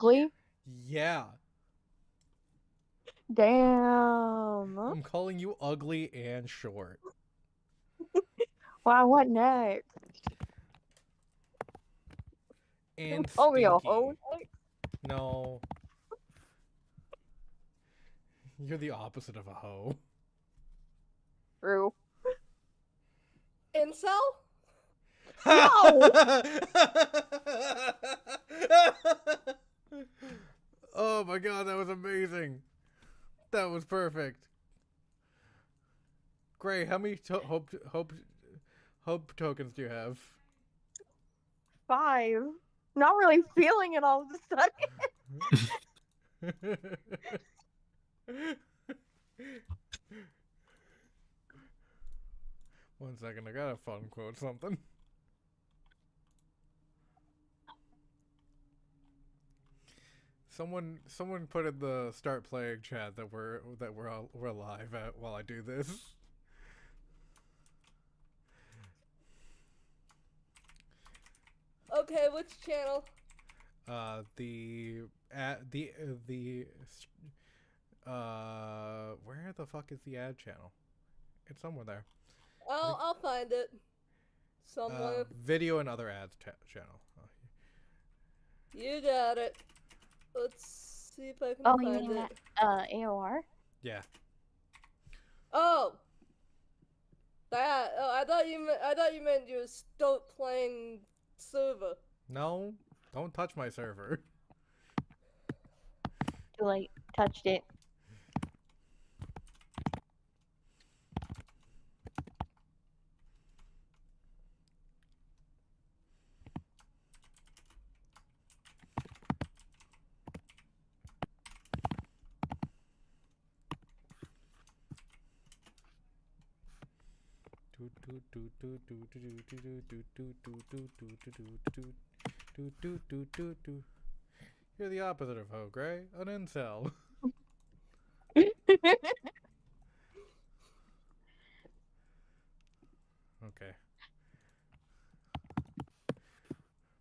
ugly? Yeah. Damn. I'm calling you ugly and short. Wow, what next? And Oh, me a stinky. hoe next? No. You're the opposite of a hoe. True. Incel? No! Oh my god, that was amazing. That was perfect. Gray, how many hope tokens do you have? 5. Not really feeling it all of a sudden. One second, I gotta fun quote something. Someone put in the start playing chat that we're live at while I do this. Okay, which channel? Where the fuck is the ad channel? It's somewhere there. I'll find it. Somewhere. Video and other ads channel. You got it. Let's see if I can Oh, you find mean it. AOR? Yeah. Oh! That. Oh, I thought you meant you were still playing server. No, don't touch my server. Too late. Touched it. You're the opposite of hoe, Gray. An incel. Okay.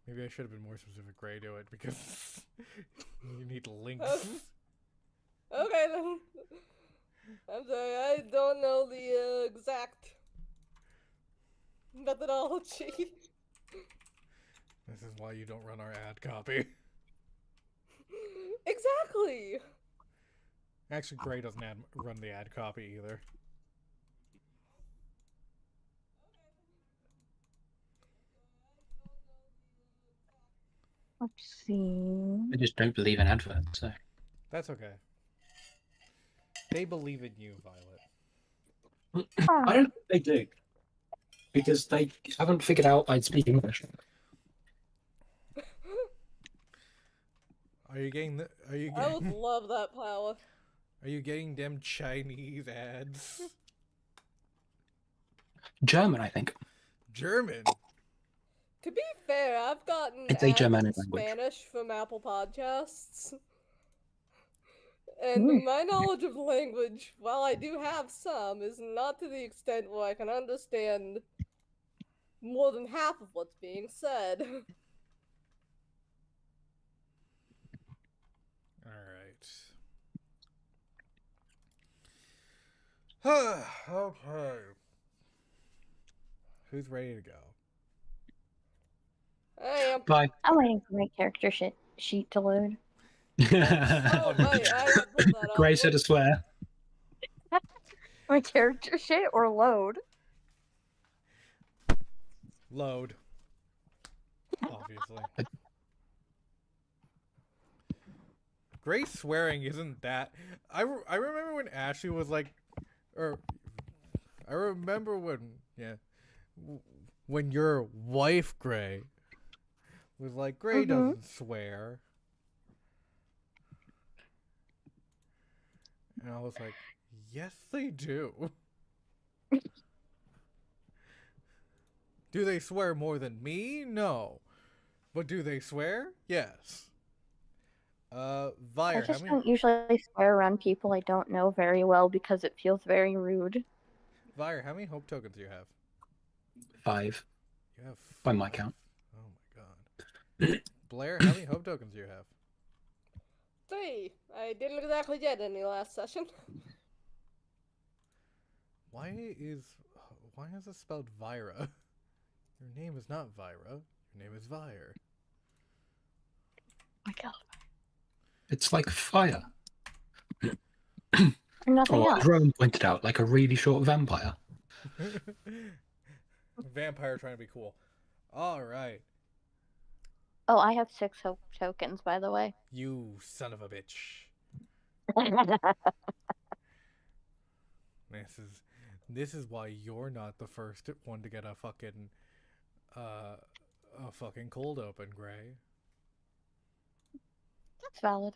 Maybe I should have been more specific, Gray, to it, because you need links. Okay then. I'm sorry, I don't know the exact methodology. This is why you don't run our ad copy. Exactly! Actually, Gray doesn't run the ad copy either. Let's see. I just don't believe in adverts, so. That's okay. They believe in you, Violet. I don't think they do. Because they haven't figured out I'd speak English. Are you getting the? Are you I would getting? love that power. Are you getting them Chinese ads? German, I think. German. To be fair, I've gotten It's a ads Germanic in language. Spanish from Apple Podcasts. And my knowledge of language, while I do have some, is not to the extent where I can understand more than half of what's being said. All right. Okay. Who's ready to go? I am. Bye. I'm waiting for my character sheet to load. Oh, right, I pulled that up. Gray said a swear. My character sheet or load? Load. Obviously. Grace swearing isn't that. I remember when Ashley was like, I remember when your wife Gray was like, Gray doesn't swear, and I was like, yes they do. Do they swear more than me? No. But do they swear? Yes. I Vire, just don't usually swear around people I don't know very well because it feels very rude. Vire, how many hope tokens do you have? 5. You have 5? By my count. Oh my god. Blair, how many hope tokens do you have? me. I didn't exactly get any last session. Why is it spelled Vira? Your name is not Vira. Your name is Vire. My God. It's like fire. Nothing Or, else. as Rowan pointed out, like a really short vampire. Vampire trying to be cool. All right. Oh, I have 6 hope tokens, by the way. You son of a bitch. This is why you're not the first one to get a fucking cold open, Gray. That's valid.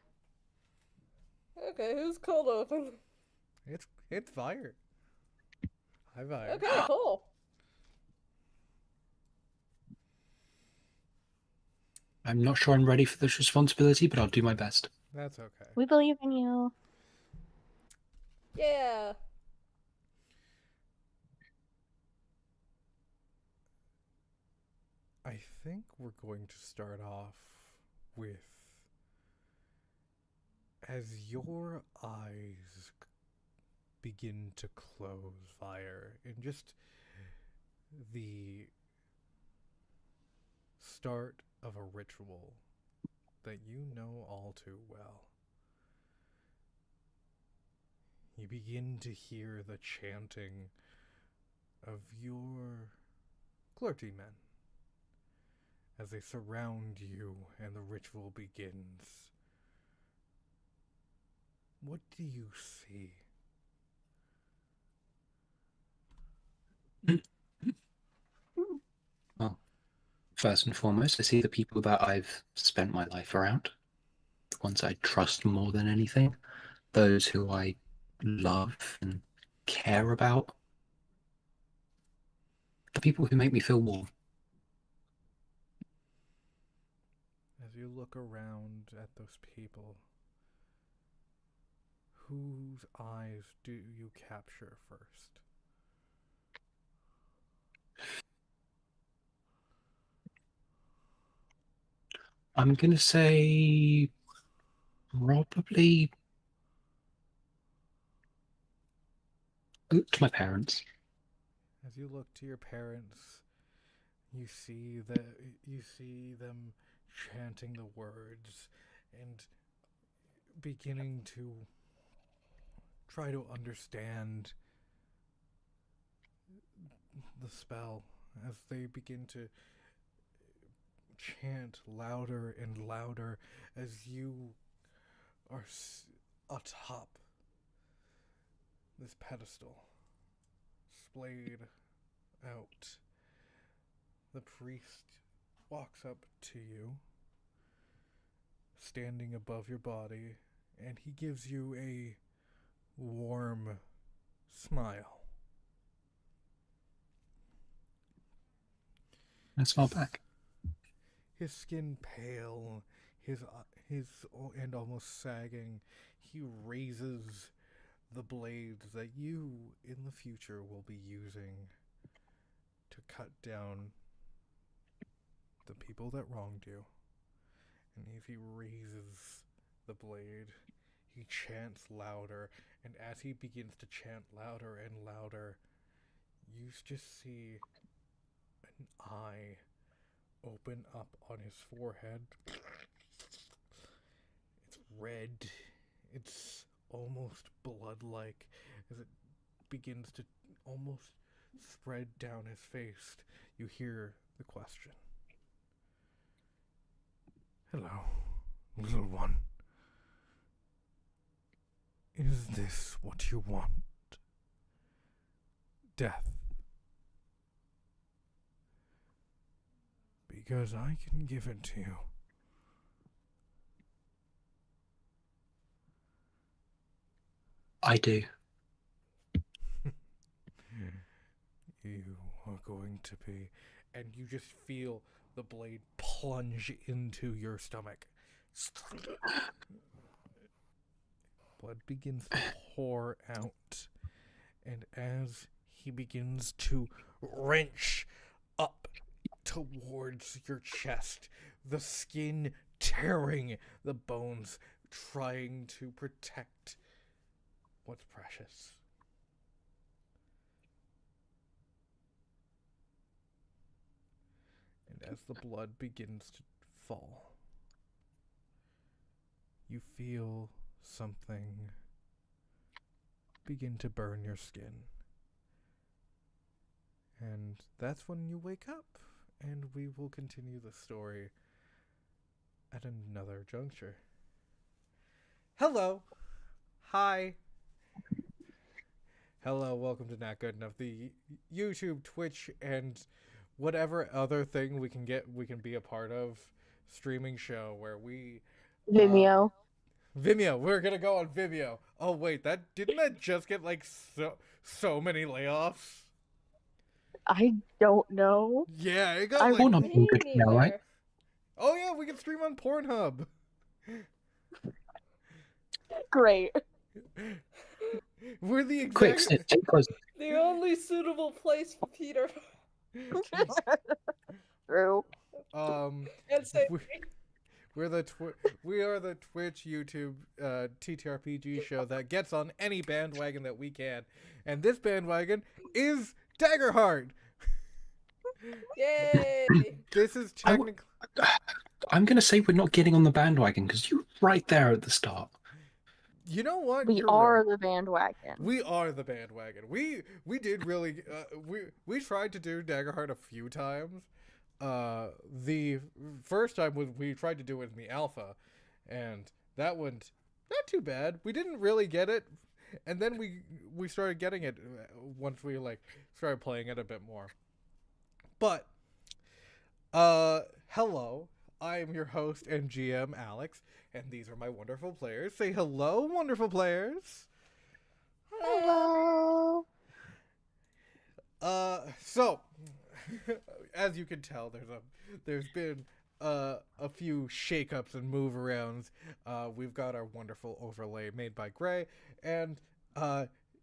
Okay, who's cold open? It's Fire. Hi, Fire. Okay, cool. I'm not sure I'm ready for this responsibility, but I'll do my best. That's okay. We believe in you. Yeah. I think we're going to start off with as your eyes begin to close, Fire, in just the start of a ritual that you know all too well. You begin to hear the chanting of your clergymen as they surround you and the ritual begins. What do you see? Well, first and foremost, I see the people that I've spent my life around, the ones I trust more than anything, those who I love and care about, the people who make me feel warm. As you look around at those people, whose eyes do you capture first? I'm going to say probably to my parents. As you look to your parents, you see them chanting the words and beginning to try to understand the spell as they begin to chant louder and louder as you are atop this pedestal, splayed out. The priest walks up to you, standing above your body, and he gives you a warm smile. I smile back. His skin pale, his and almost sagging. He raises the blades that you in the future will be using to cut down the people that wronged you. And as he raises the blade, he chants louder, and as he begins to chant louder and louder, you just see an eye open up on his forehead. It's red. It's almost blood-like as it begins to almost spread down his face. You hear the question. Hello, little one. Is this what you want? Death. Because I can give it to you. I do. You are going to be... And you just feel the blade plunge into your stomach. Blood begins to pour out. And as he begins to wrench up towards your chest, the skin tearing the bones, trying to protect what's precious. And as the blood begins to fall, you feel something begin to burn your skin. And that's when you wake up, and we will continue the story at another juncture. Hello. Hi. Hello, welcome to Not Good Enough, the YouTube, Twitch, and whatever other thing we can be a part of streaming show where we Vimeo. Vimeo. We're gonna go on Vimeo. Oh wait, didn't that just get like so many layoffs? I don't know. Yeah, it got I- like. Pornhub's Me good now, right? neither. Oh yeah, we can stream on Pornhub. Great. We're the Quick, exact. stay close. The only suitable place for Peter. True. And say, We are the Twitch, YouTube, TTRPG show that gets on any bandwagon that we can, and this bandwagon is Daggerheart. yay! This is technically. I'm going to say we're not getting on the bandwagon because you're right there at the start. You know what? We You're are right. the bandwagon. We are the bandwagon. We did really. We tried to do Daggerheart a few times. The first time we tried to do it in the alpha, and that went not too bad. We didn't really get it, and then we started getting it once we like started playing it a bit more. But hello. I am your host and GM, Alex, and these are my wonderful players. Say hello, wonderful players. Hello. So, as you can tell, there's been a few shakeups and move arounds. We've got our wonderful overlay made by Gray, and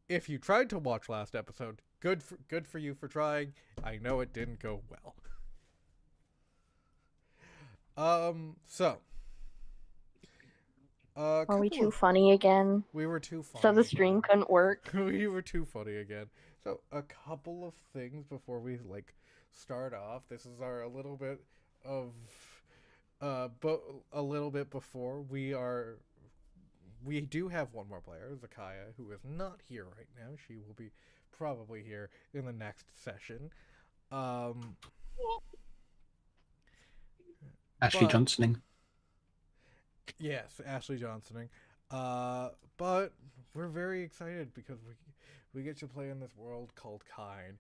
if you tried to watch last episode, good for you for trying. I know it didn't go well. So. Are we too funny again? We were too funny. So the stream again. couldn't work? We were too funny again. So a couple of things before we like start off. This is our a little bit before we do have one more player, Zakaya, who is not here right now. She will be probably here in the next session. Ashley Johnsoning. Yes, Ashley Johnsoning. But we're very excited because we get to play in this world called Kine.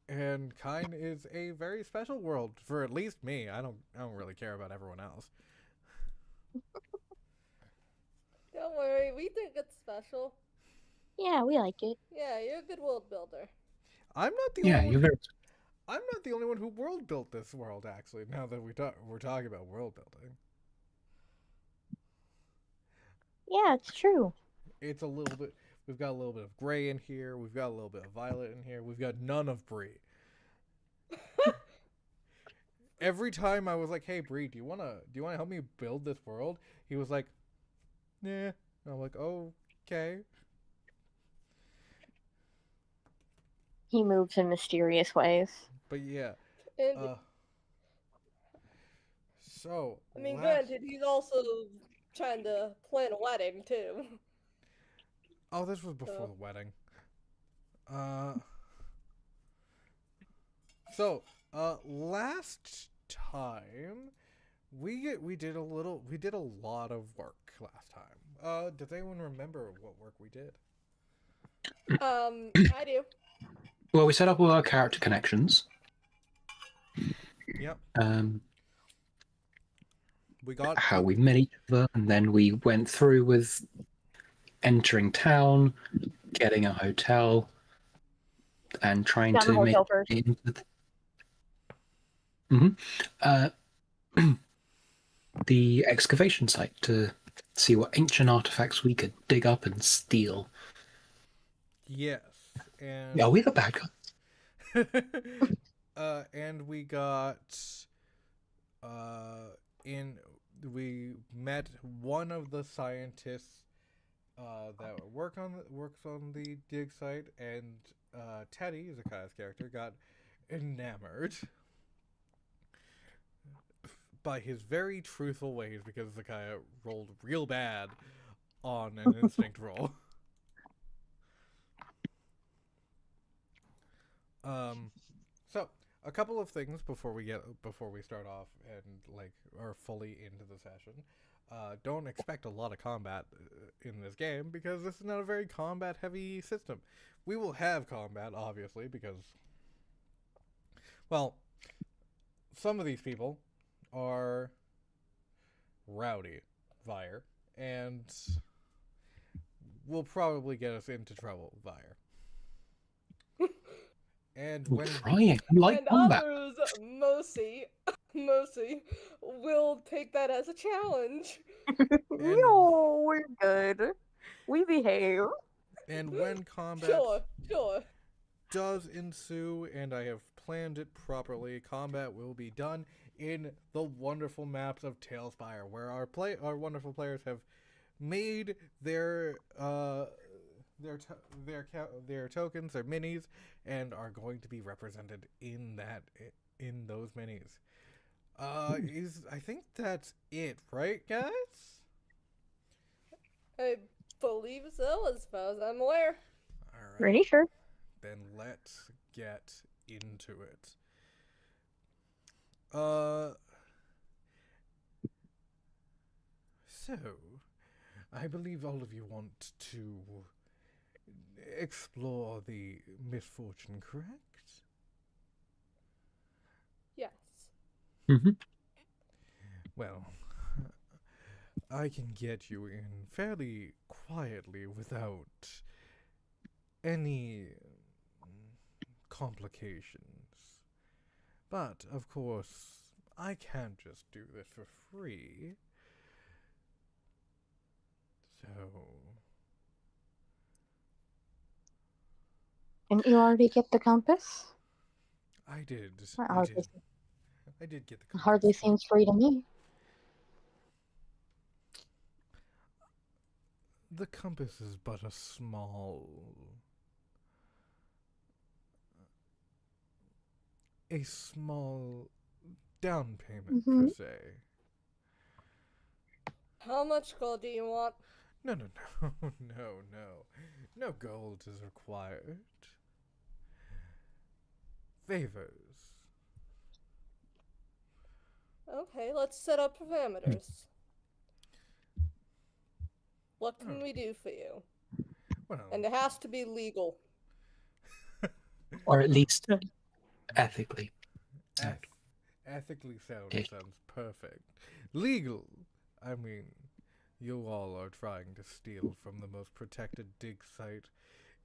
And Kine is a very special world for at least me. I don't really care about everyone else. Don't worry, we think it's special. Yeah, we like it. Yeah, you're a good world builder. I'm not the Yeah, only you're one. very. I'm not the only one who world built this world. Actually, now that we're talking about world building, Yeah, it's true. it's a little bit. We've got a little bit of Gray in here. We've got a little bit of Violet in here. We've got none of Bree. Every time I was like, "Hey, Bree, do you wanna help me build this world?" He was like, "Nah." And I'm like, "Okay." He moves in mysterious ways. But yeah. And So. I mean, granted, he's also trying to plan a wedding too. Oh, this was before the wedding. So, last time we did a lot of work last time. Does anyone remember what work we did? I do. Well, we set up all our character connections. Yep. We got How we met each other, and then we went through with entering town, getting a hotel, and trying Found the to make hotel first. it into the excavation site to see what ancient artifacts we could dig up and steal. yes, and Yeah, we the bad guys. and we got in we met one of the scientists that works on the dig site, and Teddy, Zakai's character, got enamored by his very truthful ways because Zakaya rolled real bad on an instinct roll. So a couple of things before we start off and like are fully into the session. Don't expect a lot of combat in this game because this is not a very combat heavy system. We will have combat obviously because, well, some of these people are rowdy, Vire, and will probably get us into trouble, Vire. And when Trying, I like and combat. others, Mosi, will take that as a challenge. No, we're good. We behave. and when combat Sure. does ensue, and I have planned it properly, combat will be done in the wonderful maps of Tailspire, where our wonderful players have made their tokens, their minis, and are going to be represented in those minis. I think that's it, right, guys? I believe so, as far as I'm aware. All right. Pretty sure. Then let's get into it. So, I believe all of you want to explore the Misfortune, correct? Yes. Mm-hmm. Well, I can get you in fairly quietly without any complications. But, of course, I can't just do this for free. So... Didn't you already get the compass? I did. That I did. I did get the compass. hardly seems free to me. The compass is but a small down payment per se. How much gold do you want? No. No gold is required. Favors. Okay, let's set up parameters. What can we do for you? Well, And it has to be legal. Or at least ethically. ethically sound Okay. sounds perfect. Legal. I mean, you all are trying to steal from the most protected dig site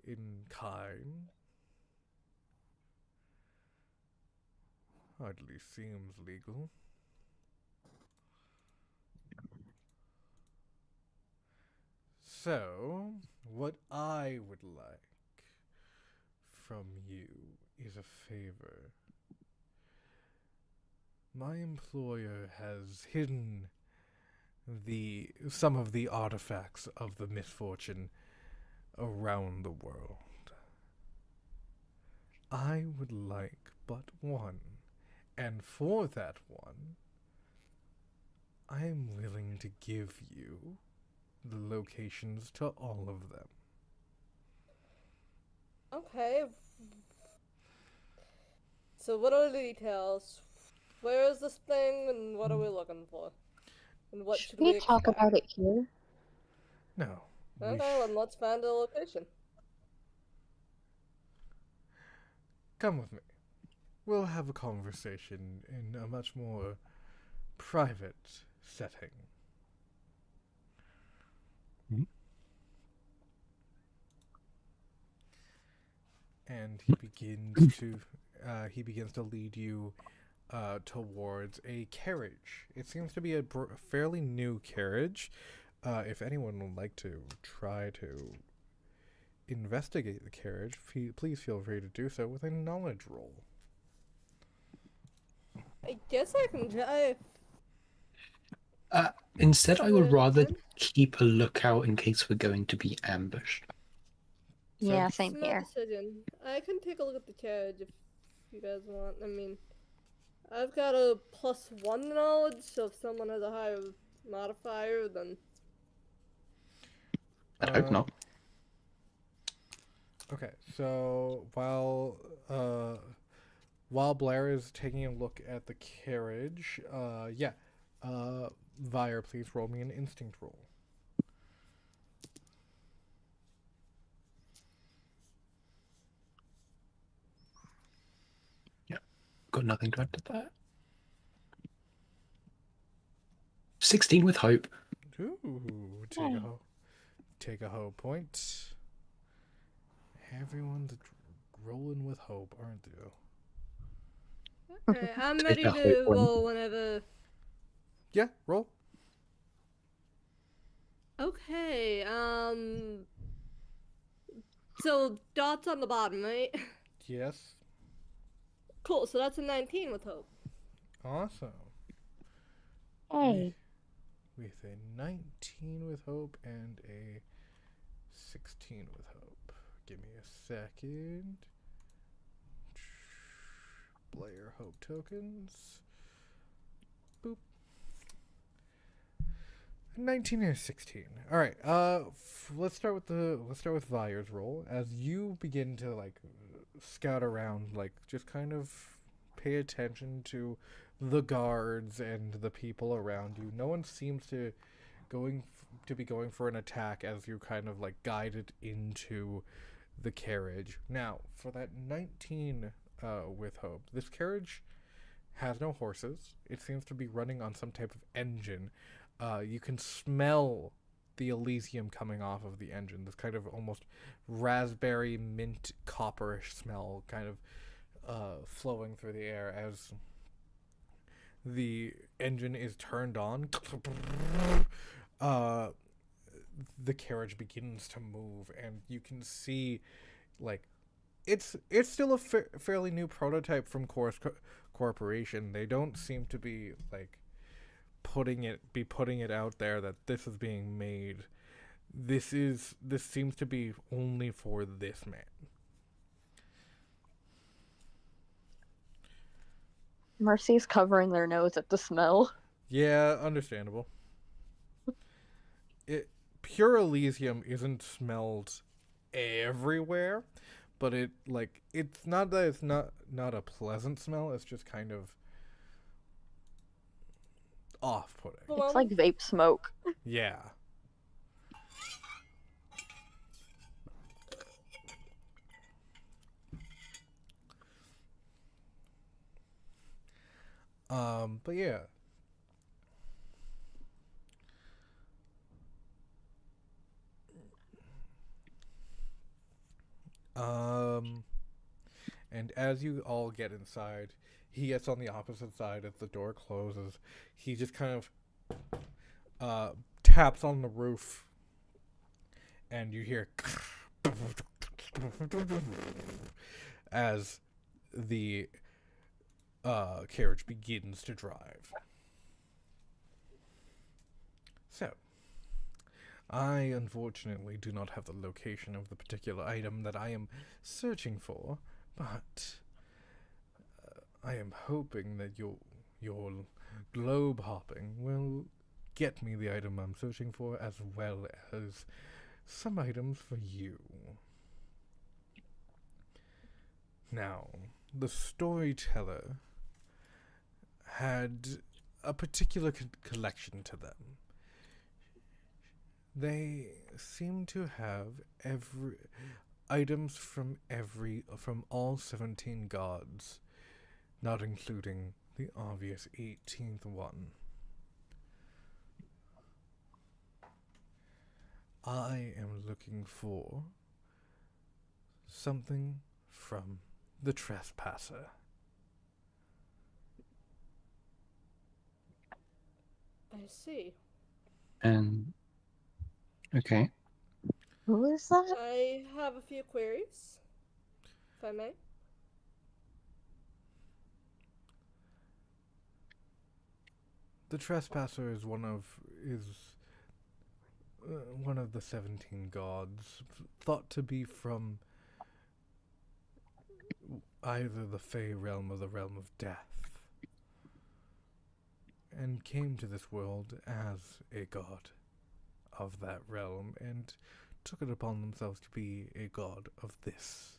in Kine. Hardly seems legal. So, what I would like from you is a favor. My employer has hidden some of the artifacts of the Misfortune around the world. I would like but one, and for that one, I am willing to give you the locations to all of them. Okay. So what are the details? Where is this thing, and what are we looking for? And what should Should we we talk expect? about it here? No. Okay, then let's find a location. Come with me. We'll have a conversation in a much more private setting. Mhm. And he begins to lead you towards a carriage. It seems to be a fairly new carriage. If anyone would like to try to investigate the carriage, please feel free to do so with a knowledge roll. I guess I can try. Instead, I would Yeah, rather fine. keep a lookout in case we're going to be ambushed. Yeah, Sounds- same Smart here. decision. I can take a look at the carriage if you guys want. I mean, I've got a +1 knowledge, so if someone has a higher modifier, then I'd hope not. Okay, so while Blair is taking a look at the carriage, Vire, please roll me an instinct roll. Got nothing to add to that. 16 with hope. Ooh, take a hope point. Everyone's rolling with hope, aren't you? alright, I'm Take ready a to hope one. roll whenever. Yeah, roll. Okay, so dots on the bottom, right? Yes. Cool, so that's a 19 with hope. Awesome. Hey. With a 19 with hope and a 16 with hope. Give me a second. Blair hope tokens. Boop. 19 and 16. All right. Let's start with Vire's roll. As you begin to scout around, just kind of pay attention to the guards and the people around you. No one seems to be going for an attack as you kind of guided into the carriage. Now, for that 19 with hope, this carriage has no horses. It seems to be running on some type of engine. You can smell the Elysium coming off of the engine. This kind of almost raspberry mint copperish smell kind of flowing through the air as the engine is turned on. The carriage begins to move, and you can see it's still a fairly new prototype from Chorus Corporation. They don't seem to be putting it out there that this is being made. This seems to be only for this man. Mercy's covering their nose at the smell. Yeah, understandable. Pure Elysium isn't smelled everywhere, but it's not that it's not a pleasant smell. It's just kind of off-putting. It's like vape smoke. Yeah. But yeah. And as you all get inside, he gets on the opposite side as the door closes. He just kind of taps on the roof, and you hear as the carriage begins to drive. So, I unfortunately do not have the location of the particular item that I am searching for, but I am hoping that your globe hopping will get me the item I'm searching for, as well as some items for you. Now, the storyteller had a particular collection to them. They seem to have items from all 17 gods, not including the obvious 18th one. I am looking for something from the trespasser. I see. And okay. Who is that? I have a few queries, if I may. The trespasser is one of the 17 gods, thought to be from either the Fey realm or the realm of death, and came to this world as a god of that realm, and took it upon themselves to be a god of this.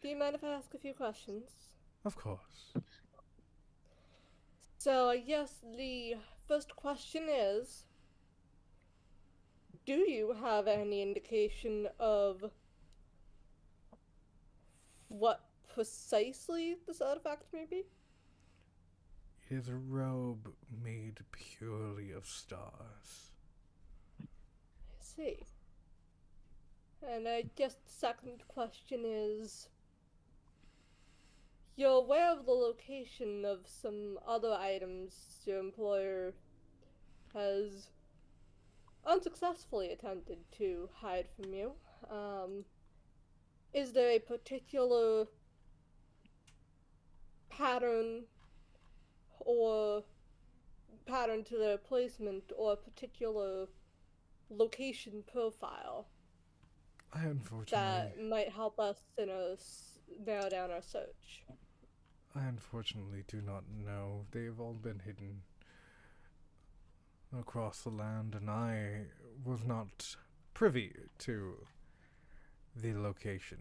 Do you mind if I ask a few questions? Of course. So I guess the first question is, do you have any indication of what precisely this artifact may be? It is a robe made purely of stars. I see. And I guess the second question is, you're aware of the location of some other items your employer has unsuccessfully attempted to hide from you. Is there a particular pattern or pattern to their placement or a particular location profile I unfortunately, that might help us narrow down our search? do not know. They've all been hidden across the land, and I was not privy to the location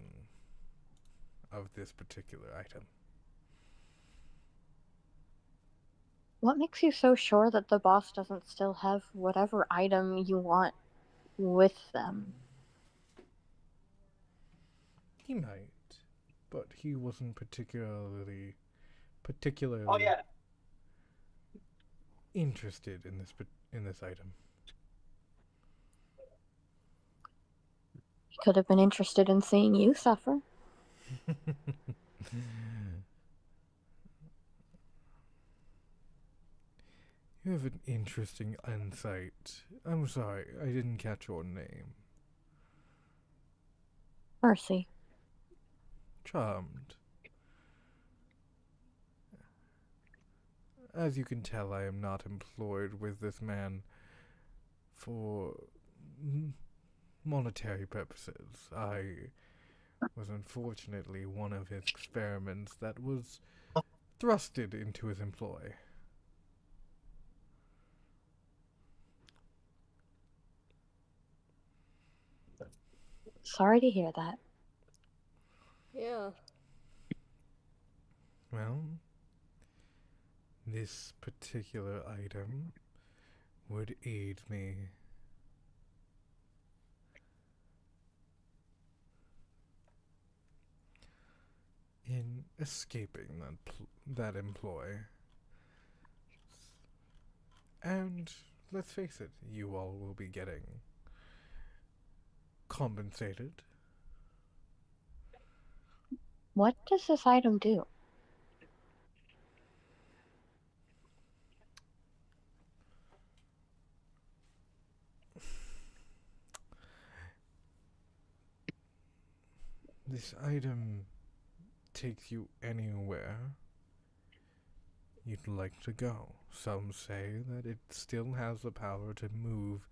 of this particular item. What makes you so sure that the boss doesn't still have whatever item you want with them? He might, but he wasn't particularly interested in this item. He could have been interested in seeing you suffer. You have an interesting insight. I'm sorry, I didn't catch your name. Mercy. Charmed. As you can tell, I am not employed with this man for monetary purposes. I was unfortunately one of his experiments that was thrusted into his employ. Sorry to hear that. Yeah. Well, this particular item would aid me in escaping that employ. And let's face it, you all will be getting compensated. What does this item do? This item takes you anywhere you'd like to go. Some say that it still has the power to move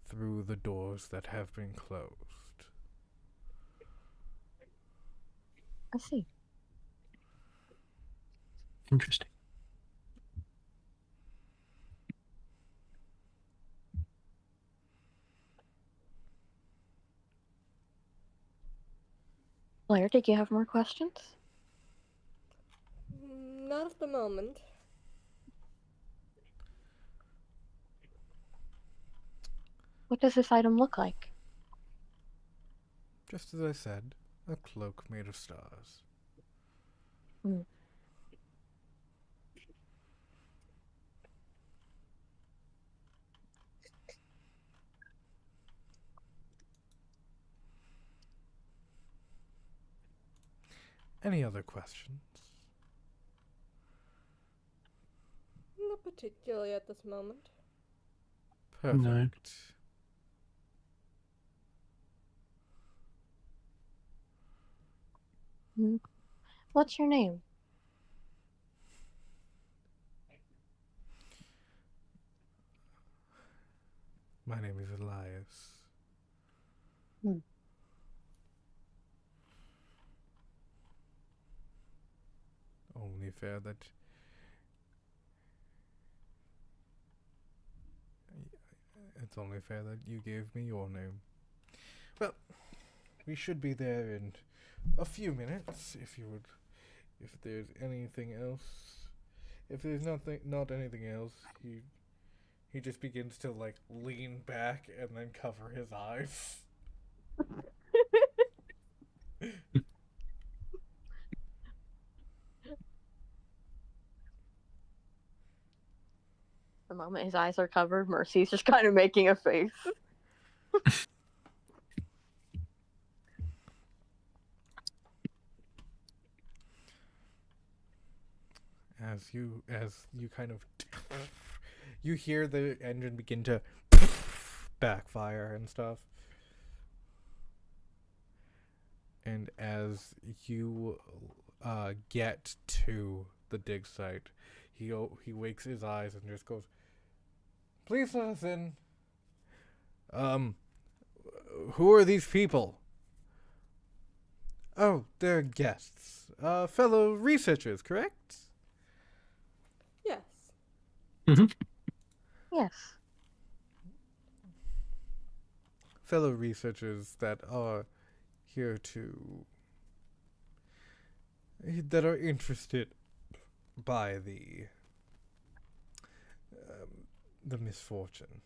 through the doors that have been closed. I see. Interesting. Blair, did you have more questions? Not at the moment. What does this item look like? Just as I said, a cloak made of stars. Hmm. Any other questions? Not particularly at this moment. Perfect. No. Mm. What's your name? My name is Elias. Hmm. Only fair that it's only fair that you gave me your name. Well, we should be there in a few minutes. If you would, if there's anything else, if there's not anything else, he just begins to like lean back and then cover his eyes. The moment his eyes are covered, Mercy's just kind of making a face. As you kind of you hear the engine begin to backfire and stuff. And as you get to the dig site, he wakes his eyes and just goes, "Please let us in. Um, who are these people?" "Oh, they're guests. Fellow researchers, correct?" Yes. Mm-hmm. Yes. "Fellow researchers that are here to that are interested by the misfortune."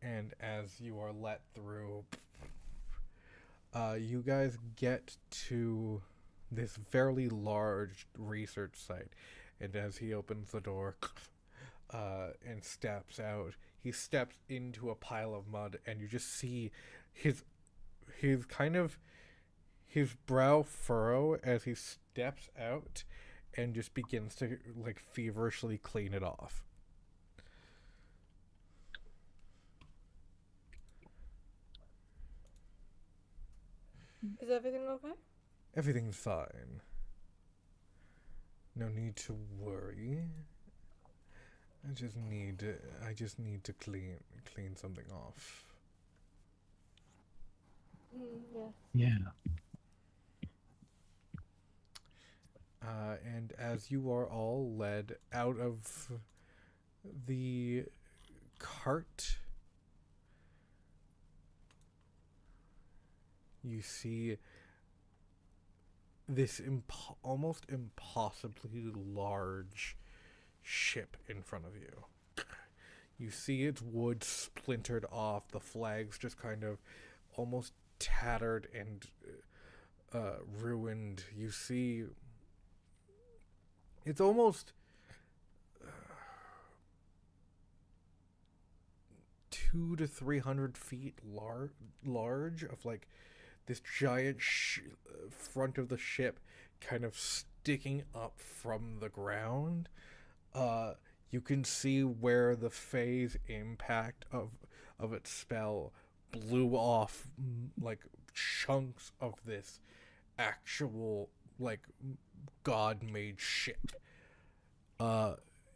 And as you are let through, you guys get to this fairly large research site. And as he opens the door and steps out, he steps into a pile of mud, and you just see his kind of his brow furrow as he steps out and just begins to like feverishly clean it off. Is everything okay? Everything's fine. No need to worry. I just need to clean something off. Yes. Yeah. And as you are all led out of the cart, you see this almost impossibly large ship in front of you. You see its wood splintered off, the flags just kind of almost tattered and ruined. You see it's almost 200 to 300 feet large, of like this giant front of the ship kind of sticking up from the ground. You can see where the phase impact of its spell blew off like chunks of this actual like god-made ship.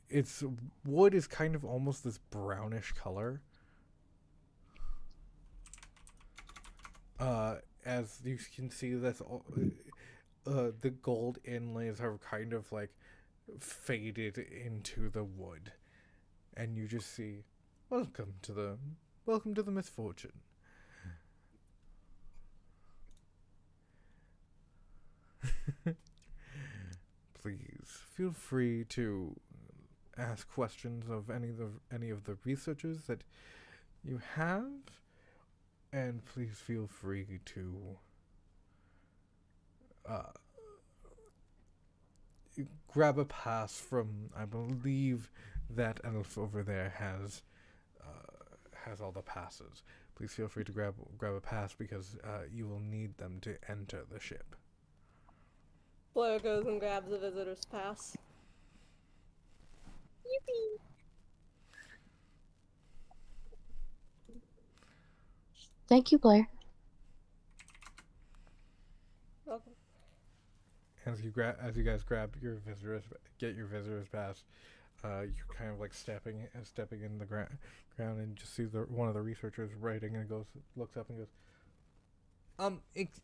Its wood is kind of almost this brownish color. As you can see, the gold inlays are kind of like faded into the wood, and you just see, welcome to the Misfortune." Please feel free to ask questions of any of the researchers that you have, and please feel free to uh, grab a pass from, I believe that elf over there has all the passes. Please feel free to grab a pass because you will need them to enter the ship. Blair goes and grabs a visitor's pass. Yippee! Thank you, Blair. Okay. As you guys grab your get your visitors pass, you're kind of like stepping in the ground, and just see one of the researchers writing, and looks up and goes,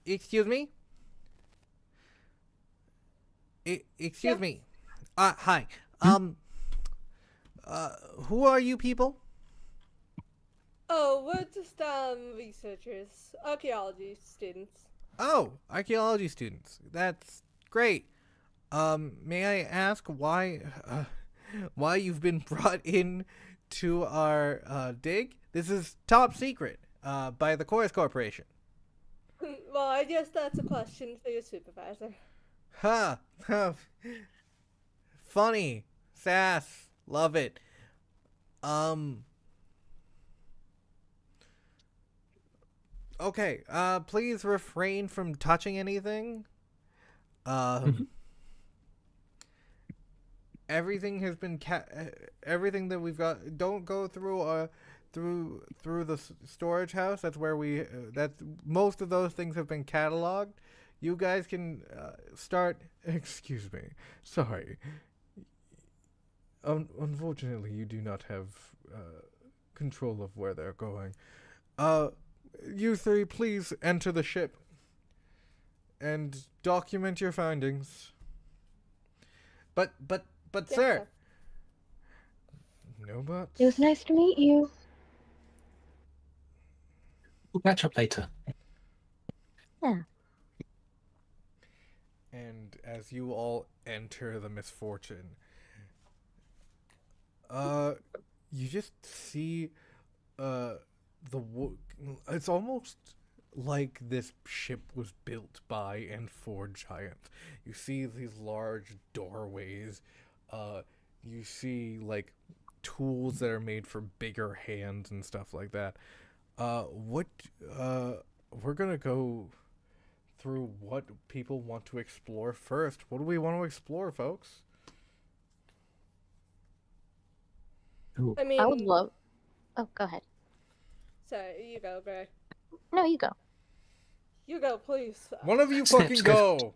excuse me, excuse Yes. me, hi, Hmm? who are you people? Oh, we're just researchers, archaeology students. Oh, archaeology students. That's great. May I ask why you've been brought in to our dig? This is top secret by the Chorus Corporation. Well, I guess that's a question for your supervisor. Ha! Huh. Funny. Sass. Love it. Um. Okay. Please refrain from touching anything. Um. Everything has been everything that we've got. Don't go through the storage house. That's where that's most of those things have been cataloged. You guys can start. Excuse me. Sorry. Unfortunately, you do not have control of where they're going. Uh, you three, please enter the ship and document your findings. But, Yes, sir. sir. No buts. It was nice to meet you. We'll catch up later. Yeah. And as you all enter the Misfortune, you just see it's almost like this ship was built by and for giants. You see these large doorways. You see like tools that are made for bigger hands and stuff like that. What we're gonna go through what people want to explore first. What do we want to explore, folks? Ooh. I I would mean, love. Oh, go ahead. sorry, you go, Gray. No, you go. You go, please. One of you Snips, fucking go. go.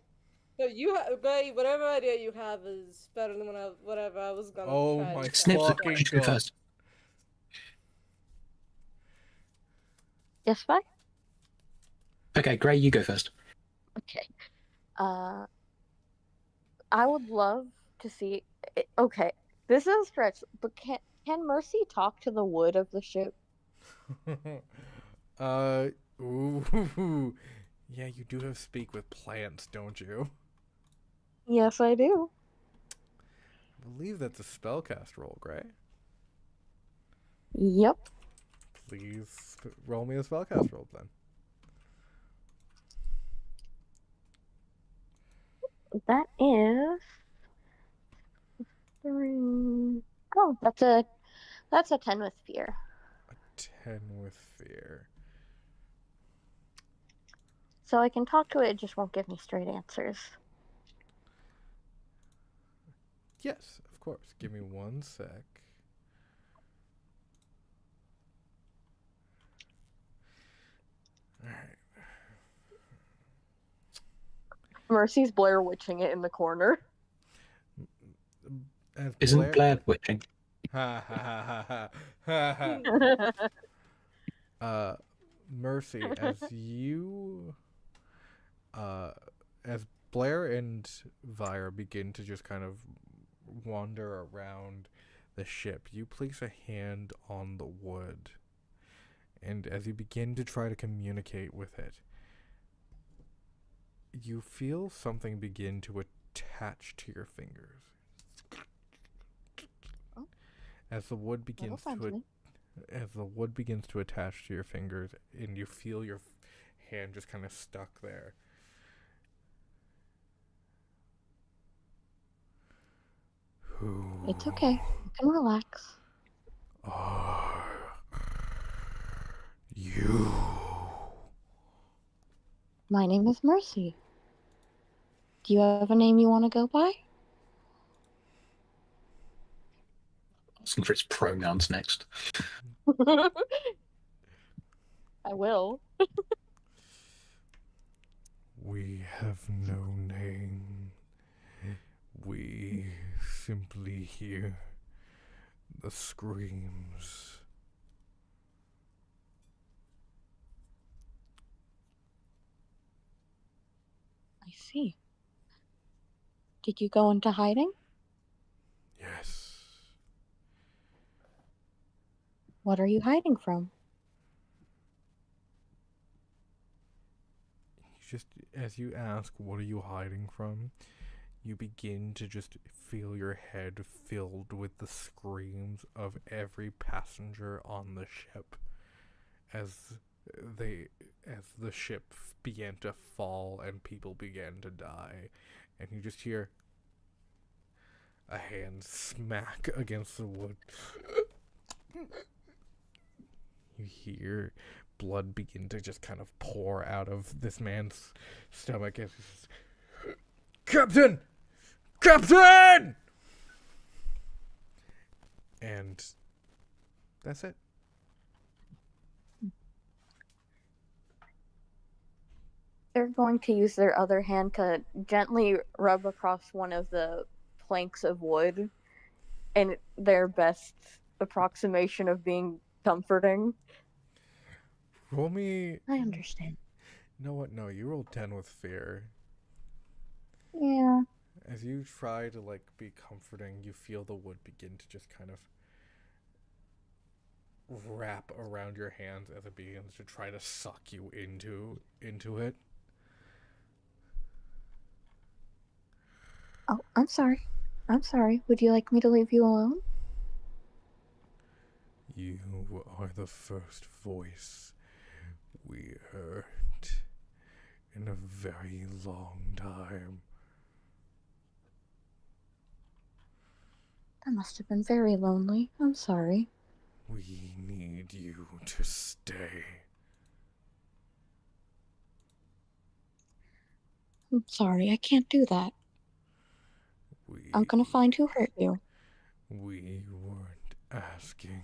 No, Gray, whatever idea you have is better than whatever I was gonna Oh try my to say. Snips, fucking why don't you go god. first? Yes, bye. Okay, Gray, you go first. Okay. I would love to see. Okay, this is a stretch, but can Mercy talk to the wood of the ship? uh, ooh. Yeah, you do have speak with plants, don't you? Yes, I do. I believe that's a spellcast roll, Gray. Yep. Please roll me a spellcast roll then. That is 3. Oh, that's a 10 with fear. 10 with fear. So I can talk to it. It just won't give me straight answers. Yes, of course. Give me 1 sec. Alright. Mercy's Blair witching it in the corner. As Isn't Blair witching? Ha ha ha ha ha ha. Mercy, as Blair and Vire begin to just kind of wander around the ship, you place a hand on the wood, and as you begin to try to communicate with it, you feel something begin to attach to your fingers. Oh. As the wood begins to attach to your fingers, and you feel your hand just kind of stuck there. Who It's okay. You can relax. are you? My name is Mercy. Do you have a name you want to go by? Asking for its pronouns next. I will. We have no name. We simply hear the screams. I see. Did you go into hiding? Yes. What are you hiding from? Just as you ask, what are you hiding from? You begin to just feel your head filled with the screams of every passenger on the ship as they as the ship began to fall and people began to die, and you just hear a hand smack against the wood. You hear blood begin to just kind of pour out of this man's stomach as he's, Captain! Captain! And that's it. They're going to use their other hand to gently rub across one of the planks of wood in their best approximation of being comforting. Roll me. I understand. You know what? No, you rolled 10 with fear. Yeah. As you try to be comforting, you feel the wood begin to just kind of wrap around your hands as it begins to try to suck you into it. Oh, I'm sorry. I'm sorry. Would you like me to leave you alone? You are the first voice we heard in a very long time. That must have been very lonely. I'm sorry. We need you to stay. I'm sorry. I can't do that. I'm gonna find who hurt you. We weren't asking.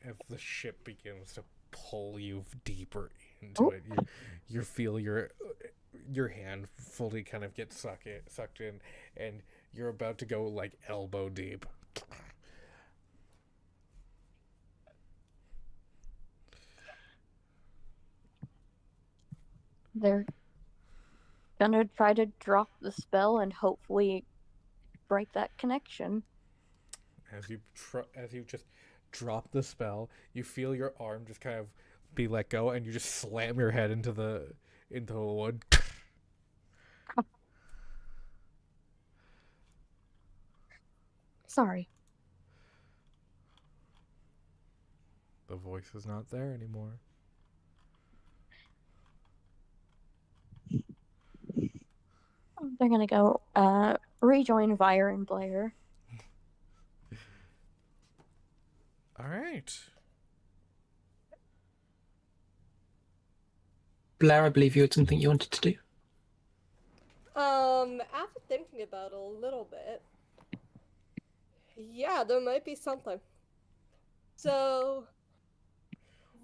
As the ship begins to pull you deeper into it, you feel your hand fully kind of get sucked in, and you're about to go elbow deep. They're gonna try to drop the spell and hopefully break that connection. As you just drop the spell, you feel your arm just kind of be let go, and you just slam your head into the wood. Sorry. The voice is not there anymore. They're gonna go rejoin Vire and Blair. All right. Blair, I believe you had something you wanted to do. After thinking about it a little bit, yeah, there might be something. So,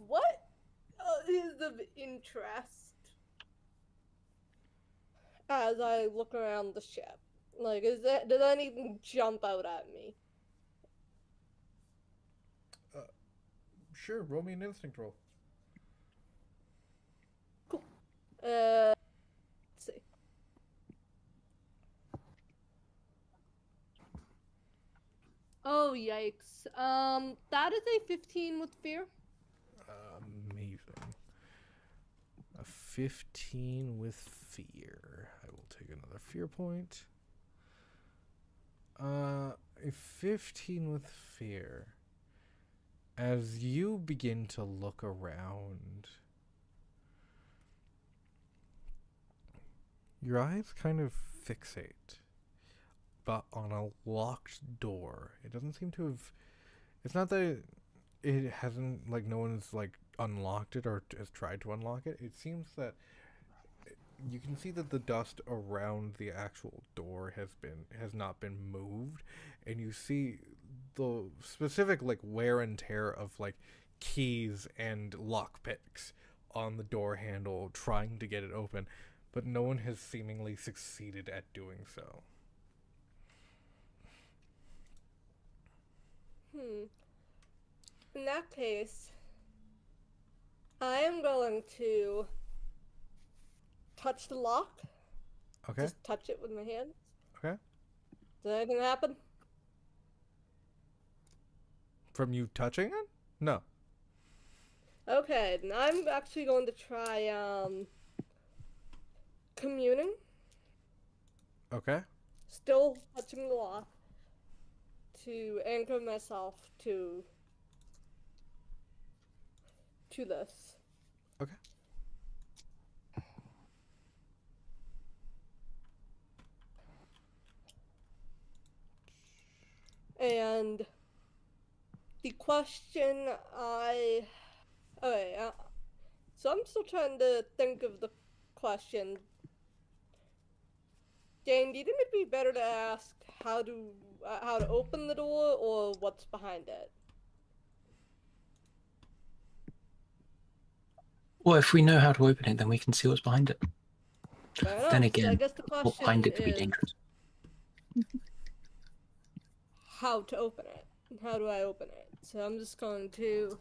what is of interest as I look around the ship? Does anything jump out at me? Sure, roll me an instinct roll. Cool. Let's see. Oh, yikes. That is a 15 with fear. Amazing. A 15 with fear. I will take another fear point. A 15 with fear. As you begin to look around, your eyes kind of fixate, but on a locked door. It doesn't seem to have. It's not that it hasn't, no one's, unlocked it or has tried to unlock it. It seems that you can see that the dust around the actual door has not been moved, and you see the specific wear and tear of keys and lockpicks on the door handle, trying to get it open, but no one has seemingly succeeded at doing so. In that case, I am going to touch the lock. Okay. Just touch it with my hands. Okay. Does anything happen? From you touching it? No. Okay, then I'm actually going to try communing. Okay. Still touching the lock to anchor myself to this. Okay. And the question okay, so I'm still trying to think of the question. Jane, do you think it'd be better to ask how to open the door or what's behind it? Well, if we know how to open it, then we can see what's behind it. Fair enough. Then So I again, guess the what behind question it could be is dangerous. how to open it. How do I open it? So I'm just going to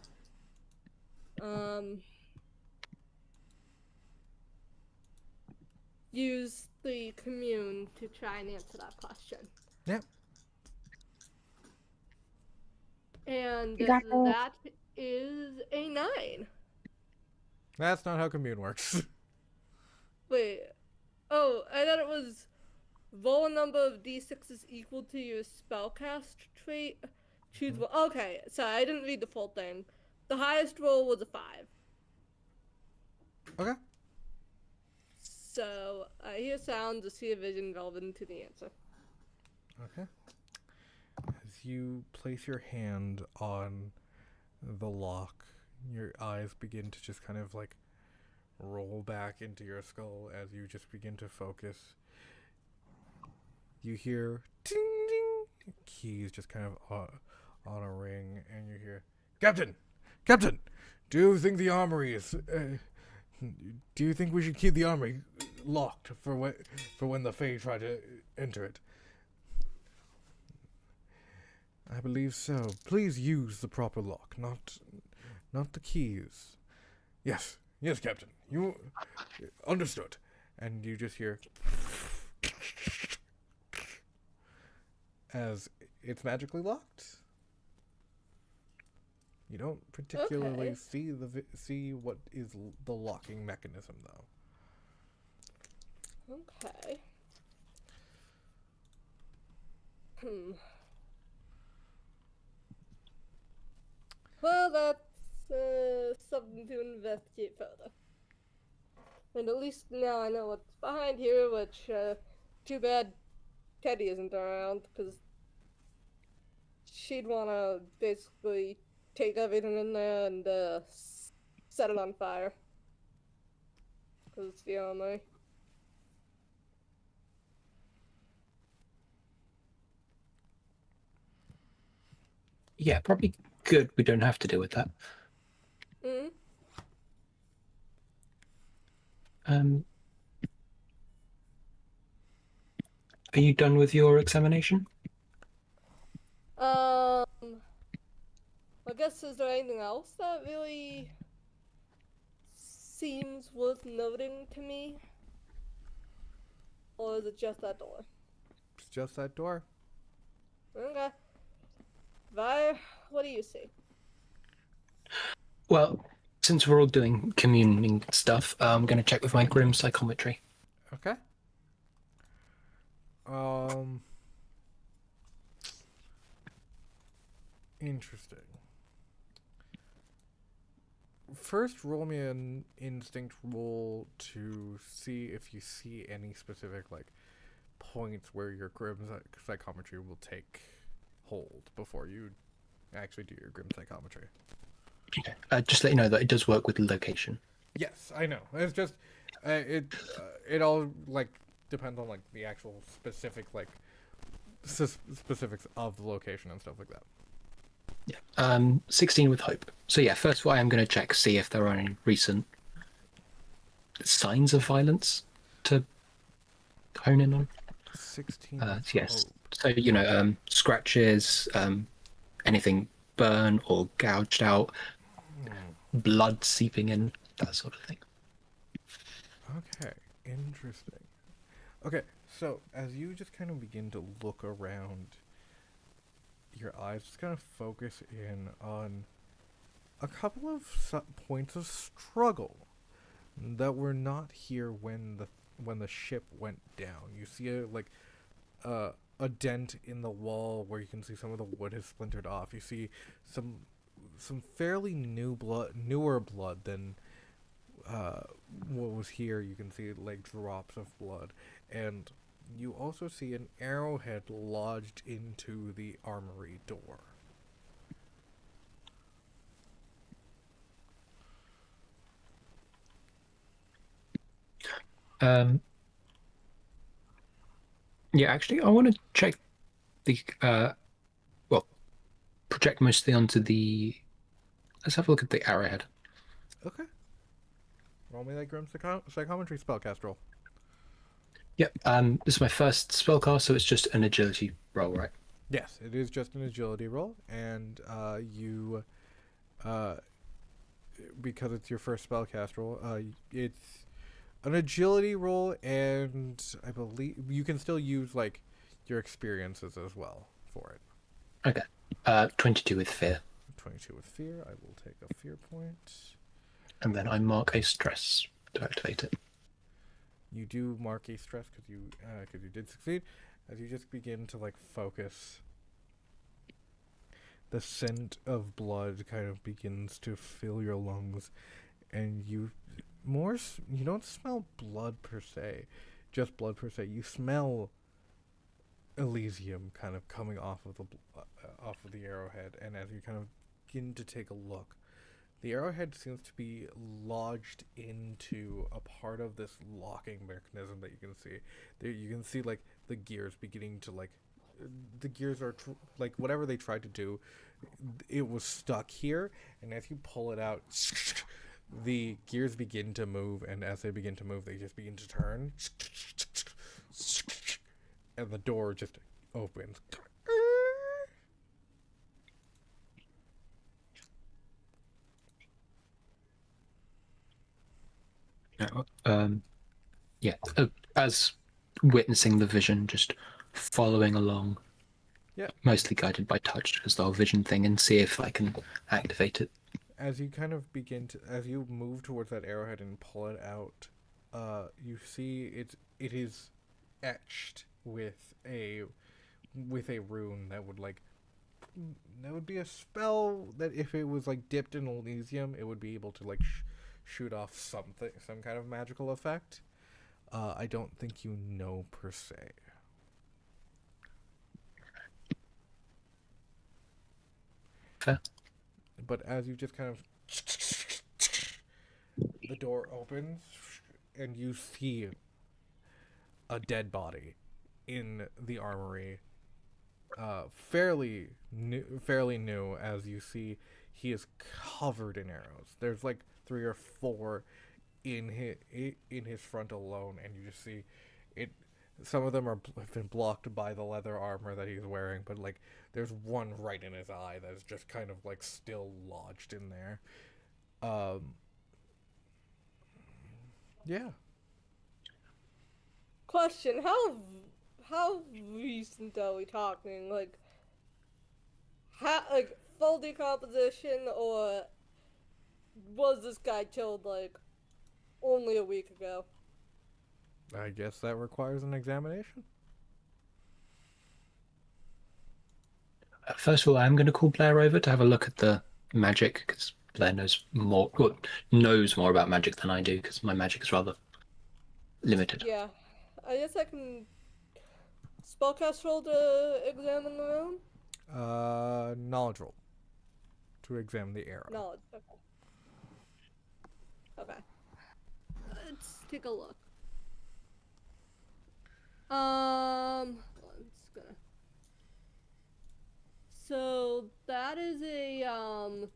use the commune to try and answer that question. Yep. And You got that. that is a 9. That's not how commune works. Wait. Oh, I thought it was roll a number of d6s equal to your spellcast trait. Choose one. Okay, sorry, I didn't read the full thing. The highest roll was a 5. Okay. So I hear sounds, I see a vision relevant to the answer. Okay. As you place your hand on the lock, your eyes begin to just kind of like roll back into your skull as you just begin to focus. You hear ding ding, keys just kind of on a ring, and you hear, Captain! Captain! Do you think the armory is... do you think we should keep the armory locked for when the Fae try to enter it? I believe so. Please use the proper lock, not the keys. Yes, Captain. You understood. And you just hear as it's magically locked. You don't particularly see what is the locking mechanism, though. Okay. Well, that's something to investigate further. And at least now I know what's behind here, which, too bad Teddy isn't around, because she'd want to basically take everything in there and set it on fire. Because it's the armory. Yeah, probably good. We don't have to deal with that. Mm-hmm. Are you done with your examination? I guess, is there anything else that really seems worth noting to me? Or is it just that door? It's just that door. Okay. Vi, what do you see? Well, since we're all doing communing stuff, I'm going to check with my grim psychometry. Okay. Interesting. First, roll me an instinct roll to see if you see any specific points where your grim psychometry will take hold before you actually do your grim psychometry. Okay. Just let you know that it does work with location. Yes, I know. It's just it all depends on the actual specific specifics of the location and stuff like that. Yeah. 16 with hope. So yeah, first of all, I am going to check, see if there are any recent signs of violence to hone in on. 16 with Yes. hope. So scratches, anything burn or gouged out, blood seeping in, that sort of thing. Okay, interesting. Okay, so as you just kind of begin to look around, your eyes just kind of focus in on a couple of points of struggle that were not here when the ship went down. You see a dent in the wall where you can see some of the wood has splintered off. You see some fairly newer blood than what was here. You can see like drops of blood, and you also see an arrowhead lodged into the armory door. Um, yeah, actually, I want to check the well, project mostly onto the. Let's have a look at the arrowhead. Okay. Roll me that grim psychometry spellcast roll. Yep. This is my first spellcast, so it's just an agility roll, right? Yes, it is just an agility roll, and you, uh, because it's your first spellcast roll, it's an agility roll, and I believe you can still use like your experiences as well for it. Okay. 22 with fear. 22 with fear. I will take a fear point. And then I mark a stress to activate it. You do mark a stress because you did succeed. As you just begin to like focus, the scent of blood kind of begins to fill your lungs, and you don't smell blood per se, just blood per se. You smell Elysium kind of coming off of the arrowhead, and as you kind of begin to take a look, the arrowhead seems to be lodged into a part of this locking mechanism that you can see. There, you can see like the gears beginning to like, the gears are like whatever they tried to do, it was stuck here, and as you pull it out, the gears begin to move, and as they begin to move, they just begin to turn, and the door just opens. Yeah. As witnessing the vision, just following along, Yeah. mostly guided by touch, because the whole vision thing, and see if I can activate it. As you kind of as you move towards that arrowhead and pull it out, you see it is etched with a rune that would be a spell that if it was like dipped in Elysium, it would be able to like shoot off some kind of magical effect. I don't think you know per se. Fair. But as you just kind of the door opens and you see a dead body in the armory, fairly new. As you see, he is covered in arrows. There's like 3 or 4 in his front alone, and you just see it. Some of them have been blocked by the leather armor that he's wearing, but like there's one right in his eye that's just kind of like still lodged in there. Yeah. Question: how recent are we talking? Like, full decomposition, or was this guy killed like only a week ago? I guess that requires an examination. First of all, I'm going to call Blair over to have a look at the magic, because Blair knows more about magic than I do, because my magic is rather limited. Yeah, I guess I can spellcast roll to examine the room. Knowledge roll to examine the arrow. Knowledge. Okay. Okay. Let's take a look. Let's gonna. So that is a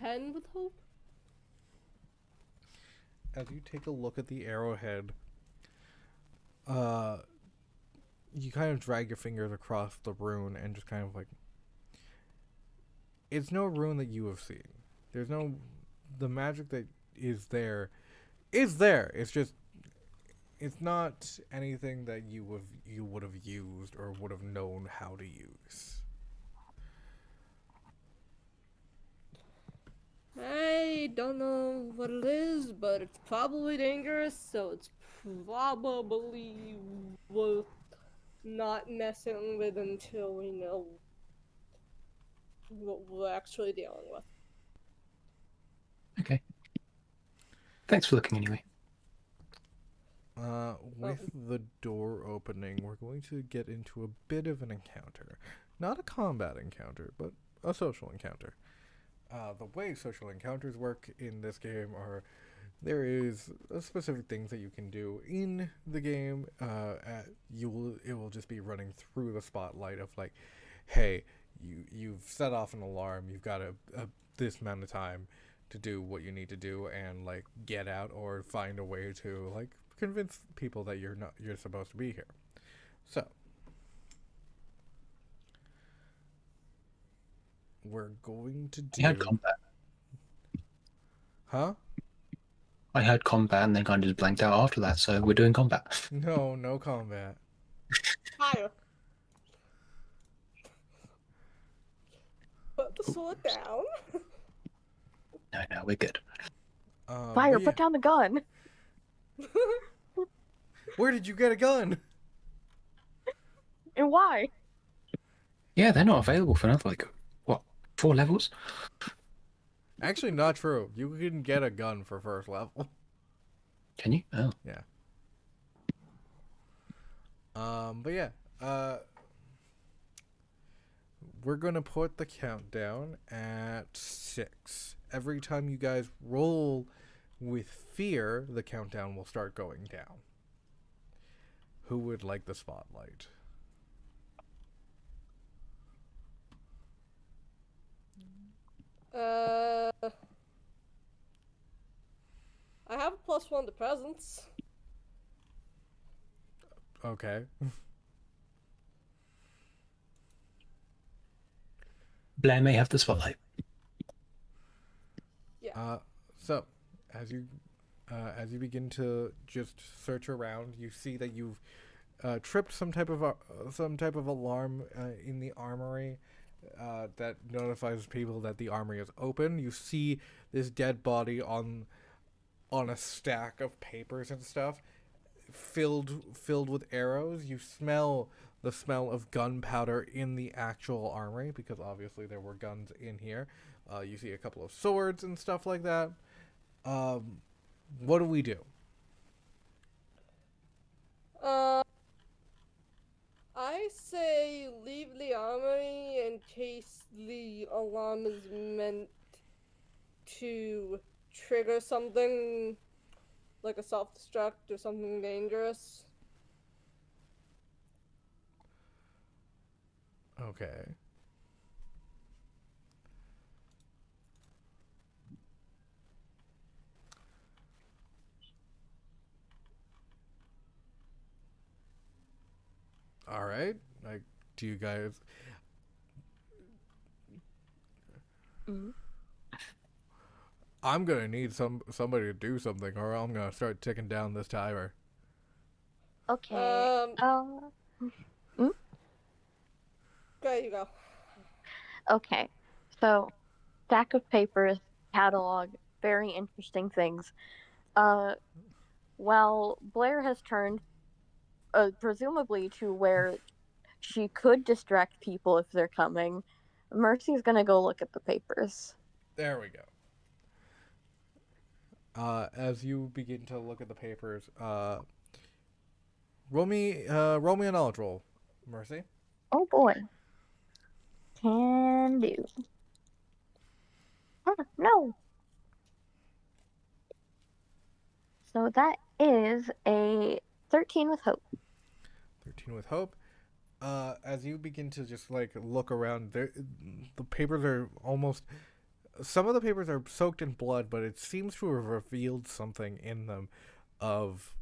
10 with hope. as you take a look at the arrowhead, uh, you kind of drag your fingers across the rune and just kind of like, it's no rune that you have seen. There's no, the magic that is there is there. It's just, it's not anything that you would have used or would have known how to use. I don't know what it is, but it's probably dangerous, so it's probably worth not messing with until we know what we're actually dealing with. Okay. Thanks for looking anyway. With the door opening, we're going to get into a bit of an encounter. Not a combat encounter, but a social encounter. The way social encounters work in this game are there is specific things that you can do in the game. It will just be running through the spotlight of like, hey, you've set off an alarm. You've got this amount of time to do what you need to do and like get out or find a way to like convince people that you're supposed to be here. So we're going to do. I had combat. Huh? I had combat and then kind of just blanked out after that, so we're doing combat. No combat. Fire! Put the sword down. No, we're good. Fire, Yeah. put down the gun. Where did you get a gun? And why? Yeah, they're not available for another, like, what, 4 levels? Actually, not true. You can get a gun for first level. Can you? Oh. Yeah. But yeah. We're gonna put the countdown at 6. Every time you guys roll with fear, the countdown will start going down. Who would like the spotlight? I have a +1 to presence. Okay. Blair may have the spotlight. Yeah. So as you begin to just search around, you see that you've tripped some type of alarm in the armory that notifies people that the armory is open. You see this dead body on a stack of papers and stuff, filled with arrows. You smell the smell of gunpowder in the actual armory because obviously there were guns in here. You see a couple of swords and stuff like that. What do we do? I say leave the armory in case the alarm is meant to trigger something like a self-destruct or something dangerous. Okay. All right. Like, do you guys? Mm-hmm. I'm gonna need somebody to do something, or I'm gonna start ticking down this timer. Okay. There you go. Okay. So, stack of papers, catalog, very interesting things. Well, Blair has turned, presumably to where she could distract people if they're coming. Mercy's gonna go look at the papers. There we go. As you begin to look at the papers, roll me a knowledge roll, Mercy. Oh boy. Can do. No. So that is a 13 with hope. 13 with hope. As you begin to just like look around, the papers are almost some of the papers are soaked in blood, but it seems to have revealed something in them of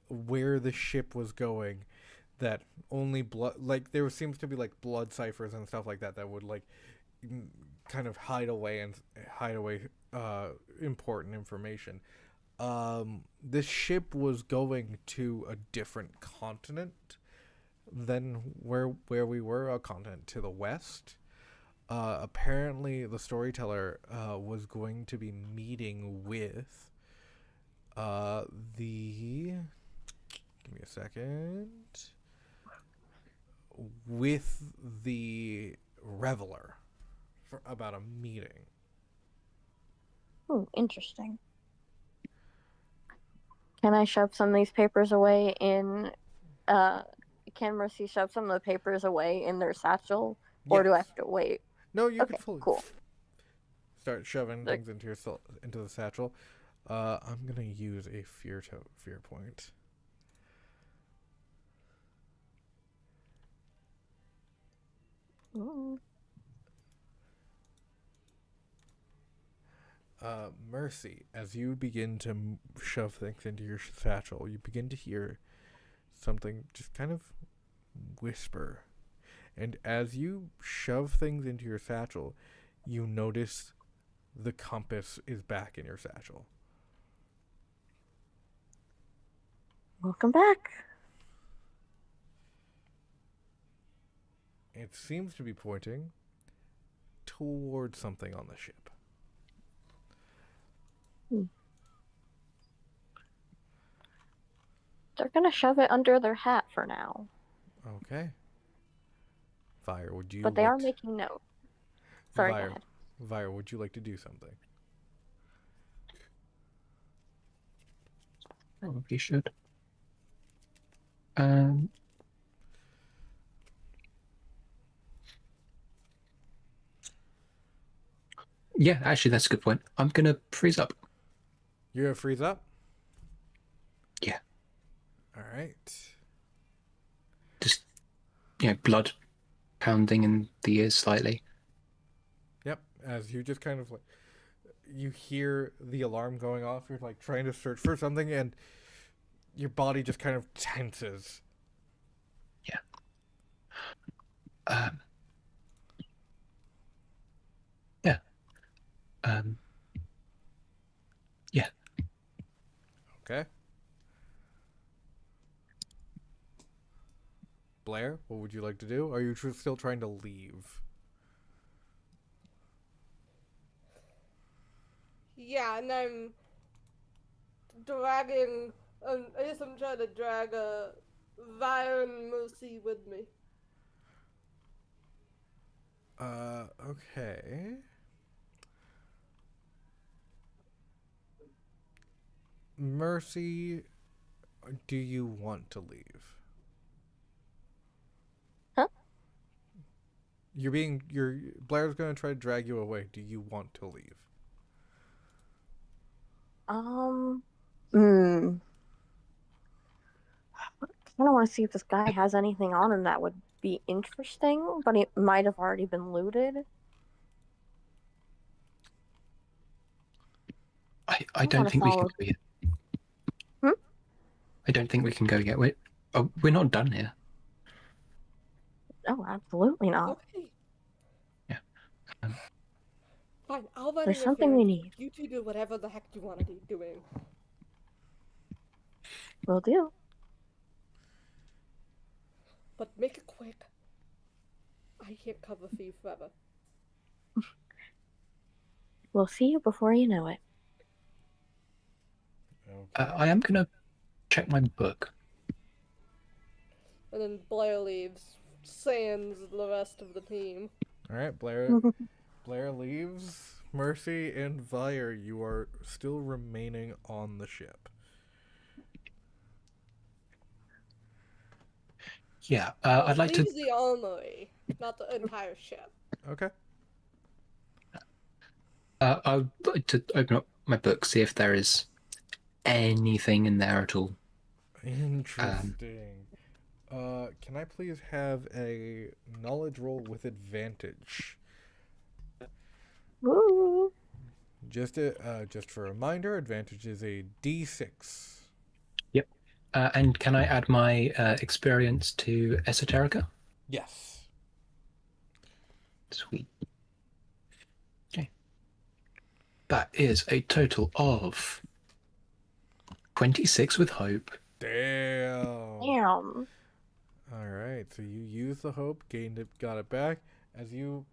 where the ship was going. That only blood, like there seems to be like blood ciphers and stuff like that that would like kind of hide away important information. This ship was going to a different continent than where we were, a continent to the west. Apparently, the storyteller was going to be meeting with the. Give me a second. With the reveler for about a meeting. Oh, interesting. Can I shove some of these papers away in can Mercy shove some of the papers away in their satchel, or Yes. do I have to wait? No, you Okay, could fully cool. start shoving Like, things into the satchel. I'm gonna use a fear point. mm, Mercy, as you begin to shove things into your satchel, you begin to hear something just kind of whisper. And as you shove things into your satchel, you notice the compass is back in your satchel. welcome back. It seems to be pointing towards something on the ship. They're gonna shove it under their hat for now, Okay. Fire, would you but they like are making note. Sorry, go ahead. Vire, would you like to do something? Probably should. Yeah, actually, that's a good point. I'm gonna freeze up. You're gonna freeze up? Yeah. All right. Just, blood pounding in the ears slightly. Yep. As you just kind of like, you hear the alarm going off. You're like trying to search for something, and your body just kind of tenses. Yeah. Yeah. Yeah. Okay. Blair, what would you like to do? Are you still trying to leave? Yeah, and I'm dragging. I guess I'm trying to drag Vire and Mercy with me. Okay. Mercy, do you want to leave? Huh? Blair's gonna try to drag you away. Do you want to leave? Hmm. I don't want to see if this guy has anything on him that would be interesting, but it might have already been looted. I don't think we can go yet. Hmm? I don't think we can go yet. We're not done here. Oh, absolutely not. Okay. Yeah. Fine, I'll run There's in something we interference. need. You two do whatever the heck you want to be doing. Will do. But make it quick. I can't cover for you forever. We'll see you before you know it. Okay. I am gonna check my book. And then Blair leaves, sans the rest of the team. All right, Blair. Blair leaves. Mercy and Vire, you are still remaining on the ship. Yeah, Well, I'd like to. leaves the armory, not the entire ship. Okay. I'd like to open up my book, see if there is anything in there at all. Interesting. Can I please have a knowledge roll with advantage? Woo! Just for a reminder, advantage is a D6. Yep. And can I add my experience to Esoterica? Yes. Sweet. Okay. That is a total of 26 with hope. Damn. Damn. All right. So you use the hope, gained it, got it back. As you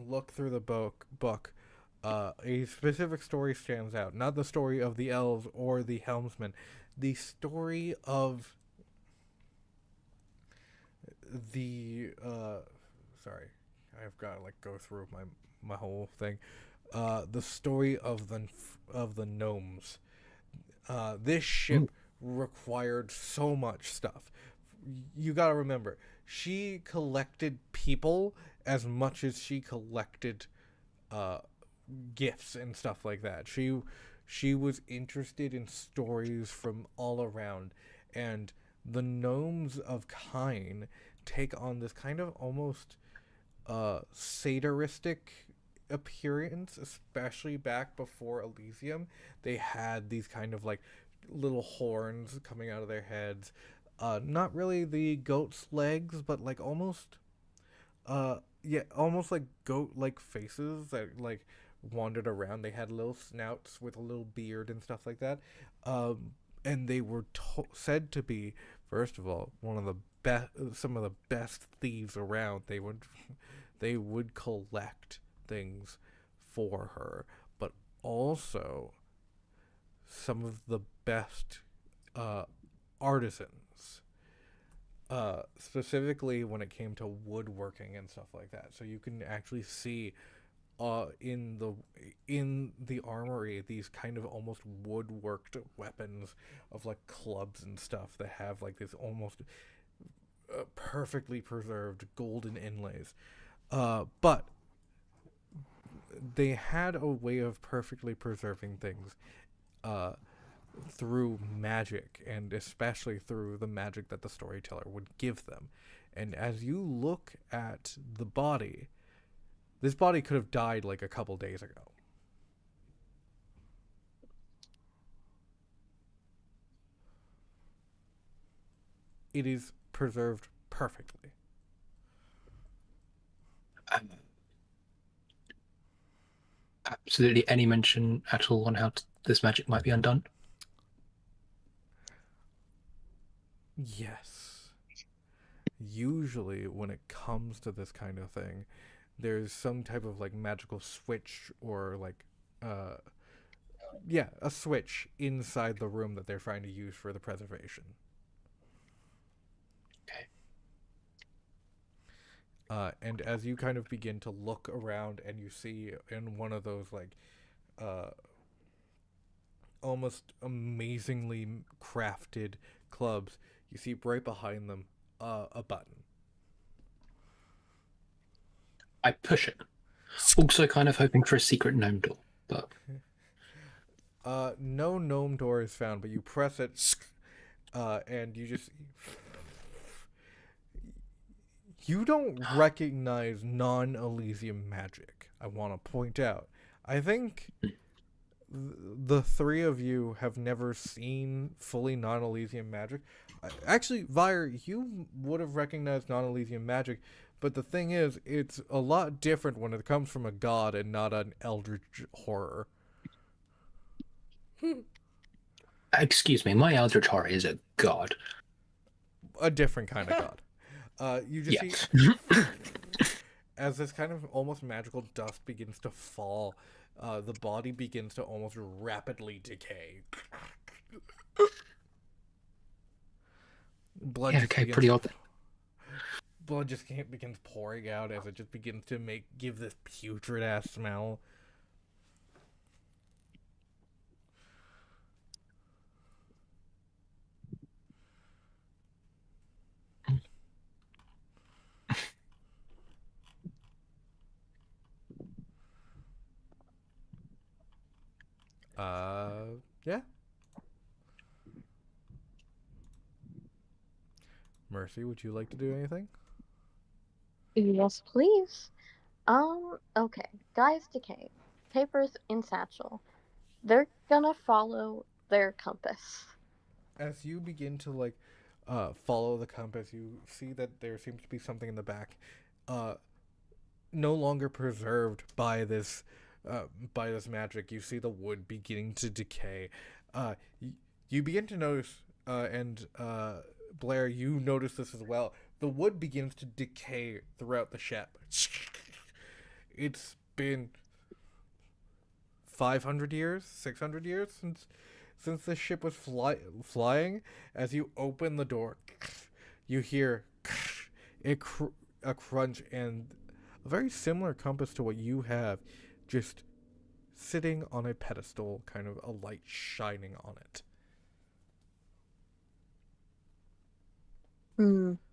look through the book, a specific story stands out. Not the story of the elves or the helmsman, the story of the sorry, I've got to like go through my whole thing. The story of the gnomes. This ship required so much stuff. You gotta remember, she collected people as much as she collected uh, gifts and stuff like that. She was interested in stories from all around, and the gnomes of Kine take on this kind of almost satanistic appearance, especially back before Elysium. They had these kind of like little horns coming out of their heads. Not really the goat's legs, but like almost yeah, almost like goat like faces that like wandered around. They had little snouts with a little beard and stuff like that. And they were said to be, first of all, one of the best, some of the best thieves around. They would collect things for her, but also some of the best artisans, specifically when it came to woodworking and stuff like that. So you can actually see in the armory these kind of almost woodworked weapons of like clubs and stuff that have like this almost perfectly preserved golden inlays. But they had a way of perfectly preserving things uh, through magic, and especially through the magic that the storyteller would give them. And as you look at the body, this body could have died like a couple days ago. It is preserved perfectly. Absolutely any mention at all on how this magic might be undone? Yes. Usually, when it comes to this kind of thing, there's some type of like magical switch or like uh yeah, a switch inside the room that they're trying to use for the preservation. Okay. And as you kind of begin to look around and you see in one of those like uh, almost amazingly crafted clubs, you see right behind them a button. I push it. Also kind of hoping for a secret gnome door, but No gnome door is found, but you press it, and you just you don't recognize non-Elysium magic. I want to point out. I think the three of you have never seen fully non-Elysium magic. Actually, Vire, you would have recognized non-Elysium magic, but the thing is, it's a lot different when it comes from a god and not an eldritch horror. excuse me, my Eldritch Horror is a god. A different kind of god. You just see Yes. as this kind of almost magical dust begins to fall, the body begins to almost rapidly decay. Blood Yeah, just okay, begins pretty odd. blood just begins pouring out as it just begins to give this putrid ass smell. Yeah. Mercy, would you like to do anything? Yes, please. Okay. Guy's decay. papers in satchel. They're gonna follow their compass. As you begin to follow the compass, you see that there seems to be something in the back, uh, no longer preserved by this magic. You see the wood beginning to decay. You begin to notice, and Blair, you notice this as well. The wood begins to decay throughout the ship. It's been 500 years, 600 years since the ship was flying. As you open the door, you hear a crunch, and a very similar compass to what you have, just sitting on a pedestal, kind of a light shining on it.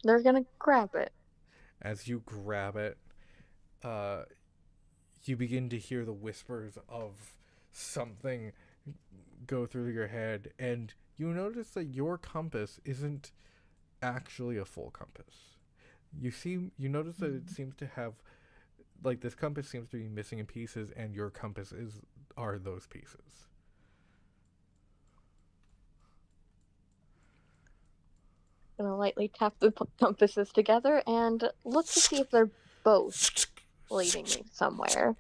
They're gonna grab it. As you grab it, uh, you begin to hear the whispers of something go through your head, and you notice that your compass isn't actually a full compass. You notice that it seems to have, like, this compass seems to be missing in pieces, and your compass are those pieces. Gonna lightly tap the compasses together and look to see if they're both leading me somewhere.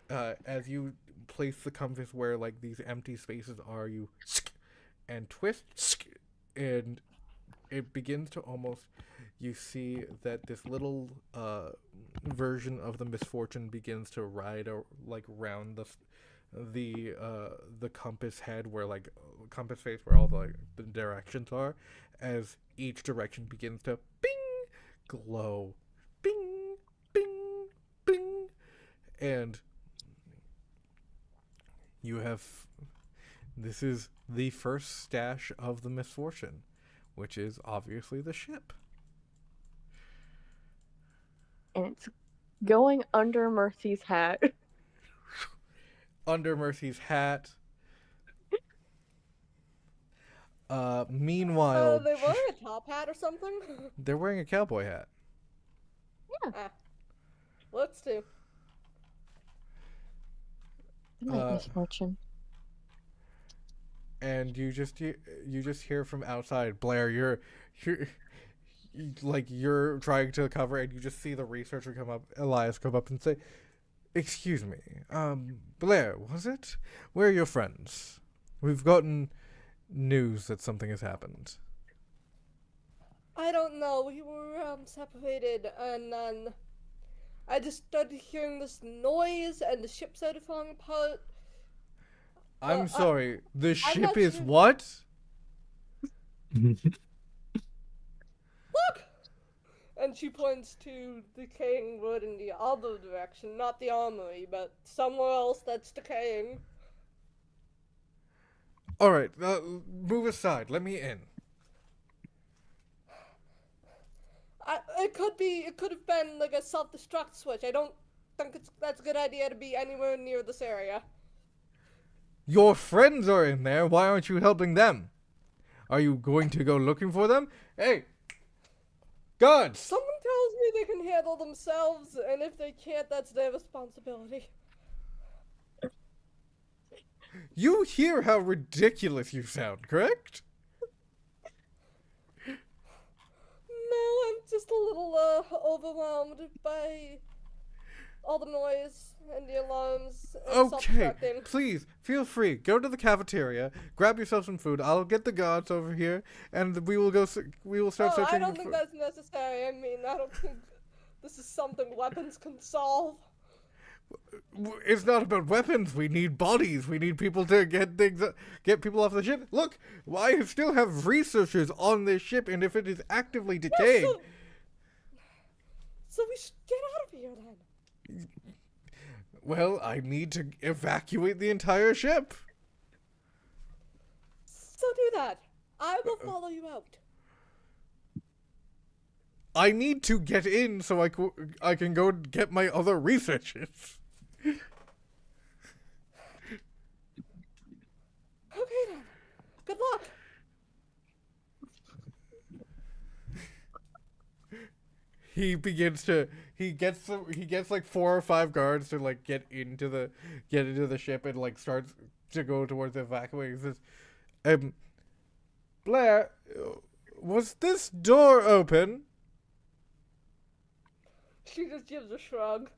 As you place the compass where like these empty spaces are, you and twist, and it begins to almost. You see that this little version of the Misfortune begins to ride round the compass head, where like compass face where all the directions are, as each direction begins to bing glow, bing bing bing, and you have. This is the first stash of the Misfortune, which is obviously the ship. And it's going under Mercy's hat. Under Mercy's hat. Meanwhile, They wearing a top hat or something? they're wearing a cowboy hat. Yeah. Looks to. Good night, Misfortune. And you just hear from outside, Blair. You're you're trying to cover, and you just see the researcher Elias come up and say, "Excuse me, Blair, was it? Where are your friends? We've gotten news that something has happened." I don't know. We were separated, and then I just started hearing this noise, and the ship started falling apart. I'm sorry. The ship is sure. what? Look! And she points to decaying wood in the other direction, not the armory, but somewhere else that's decaying. All right, move aside. Let me in. It could have been like a self-destruct switch. I don't think that's a good idea to be anywhere near this area. Your friends are in there. Why aren't you helping them? Are you going to go looking for them? Hey, guards! Someone tells me they can handle themselves, and if they can't, that's their responsibility. You hear how ridiculous you sound, correct? No, I'm just a little overwhelmed by all the noise and the alarms and Okay, self-destructing. please, feel free. Go to the cafeteria, grab yourself some food. I'll get the guards over here, and we will start searching. I don't think that's necessary. I mean, I don't think this is something weapons can solve. It's not about weapons. We need bodies. We need people to get people off the ship. Look, I still have researchers on this ship, and if it is actively decaying... Yeah, so we should get out of here then. Well, I need to evacuate the entire ship. So do that. I will follow you out. I need to get in so I can go get my other researchers. Okay then. Good luck. he begins to he gets like 4 or 5 guards to like get into the ship and like starts to go towards evacuating. He says, Blair, was this door open? She just gives a shrug.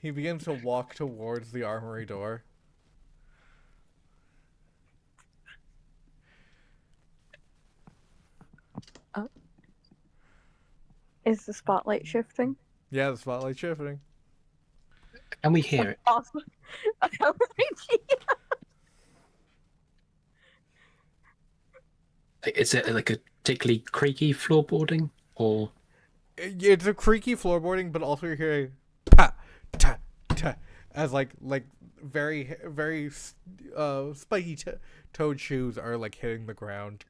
He begins to walk towards the armory door. Oh. Is the spotlight shifting? Yeah, the spotlight's shifting. Can we hear it? Awesome. Is it like a particularly creaky floorboarding, or It's a creaky floorboarding, but also you're hearing pa ta ta as like very spiky toed shoes are like hitting the ground.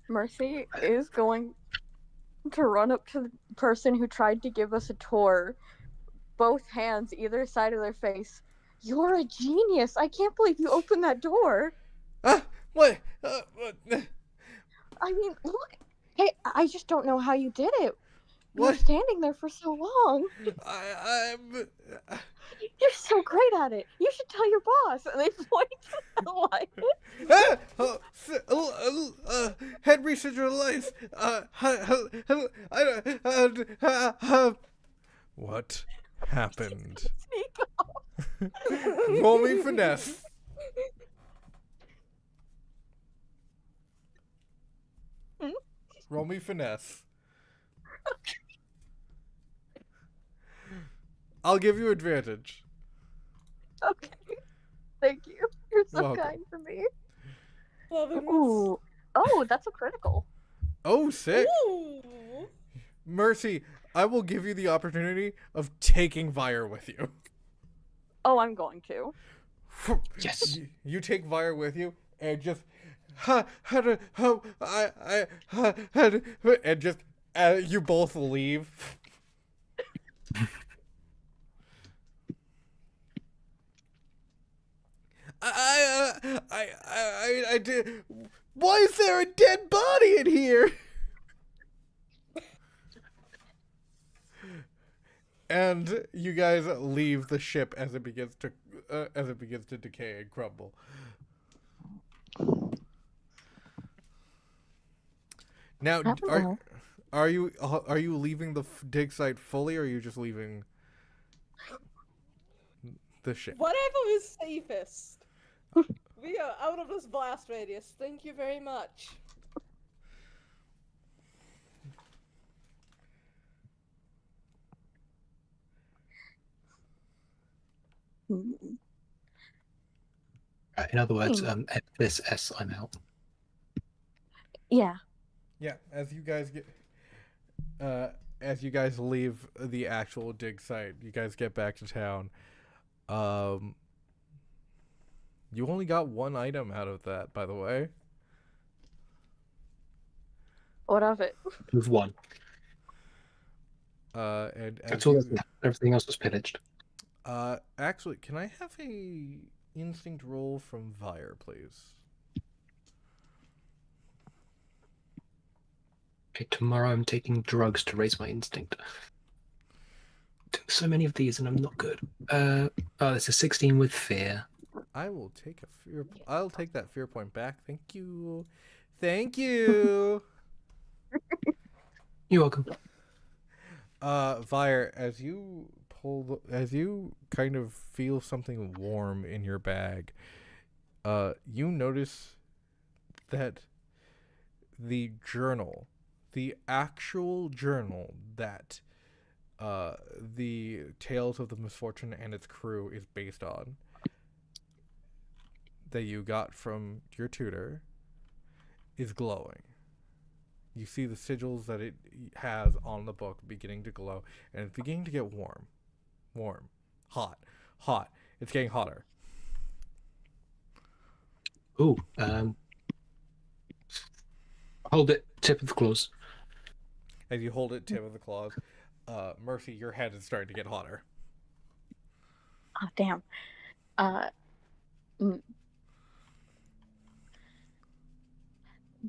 Mercy is going to run up to the person who tried to give us a tour, both hands either side of their face. You're a genius! I can't believe you opened that door! What? I mean, look! Hey, I just don't know how you did it. You were What? standing there for so long. I'm. You're so great at it. You should tell your boss. And they point to the light. Head researcher life. What happened? Sneak Roll me finesse. Roll me finesse. I'll give you advantage. Okay. Thank you. You're so Welcome. kind to me. Loving this. Ooh. Oh, that's a critical. Oh, sick. Ooh. Mercy, I will give you the opportunity of taking Vire with you. Oh, I'm going to. Yes. You take Vire with you and just and just you both leave. I did. Why is there a dead body in here? And you guys leave the ship as it begins to decay and crumble. Now, are you leaving the dig site fully, or are you just leaving the ship? Whatever is safest. We are out of this blast radius. Thank you very much. In other words, at this S, I'm out. Yeah. Yeah, as you guys leave the actual dig site, you guys get back to town. You only got one item out of that, by the way. What of it? With one. And That's all. Everything else was pillaged. actually, can I have a instinct roll from Vire, please? Okay, tomorrow I'm taking drugs to raise my instinct. Took so many of these and I'm not good. It's a 16 with fear. I will take I'll take that fear point back. Thank you. Thank you. You're welcome. Vire, as you kind of feel something warm in your bag, you notice that the actual journal that the Tales of the Misfortune and its crew is based on, that you got from your tutor, is glowing. You see the sigils that it has on the book beginning to glow, and it's beginning to get warm. Hot. It's getting hotter. Ooh, hold it, tip of the claws. As you hold it, tip of the claws, Mercy, your head is starting to get hotter. Oh, damn. Uh,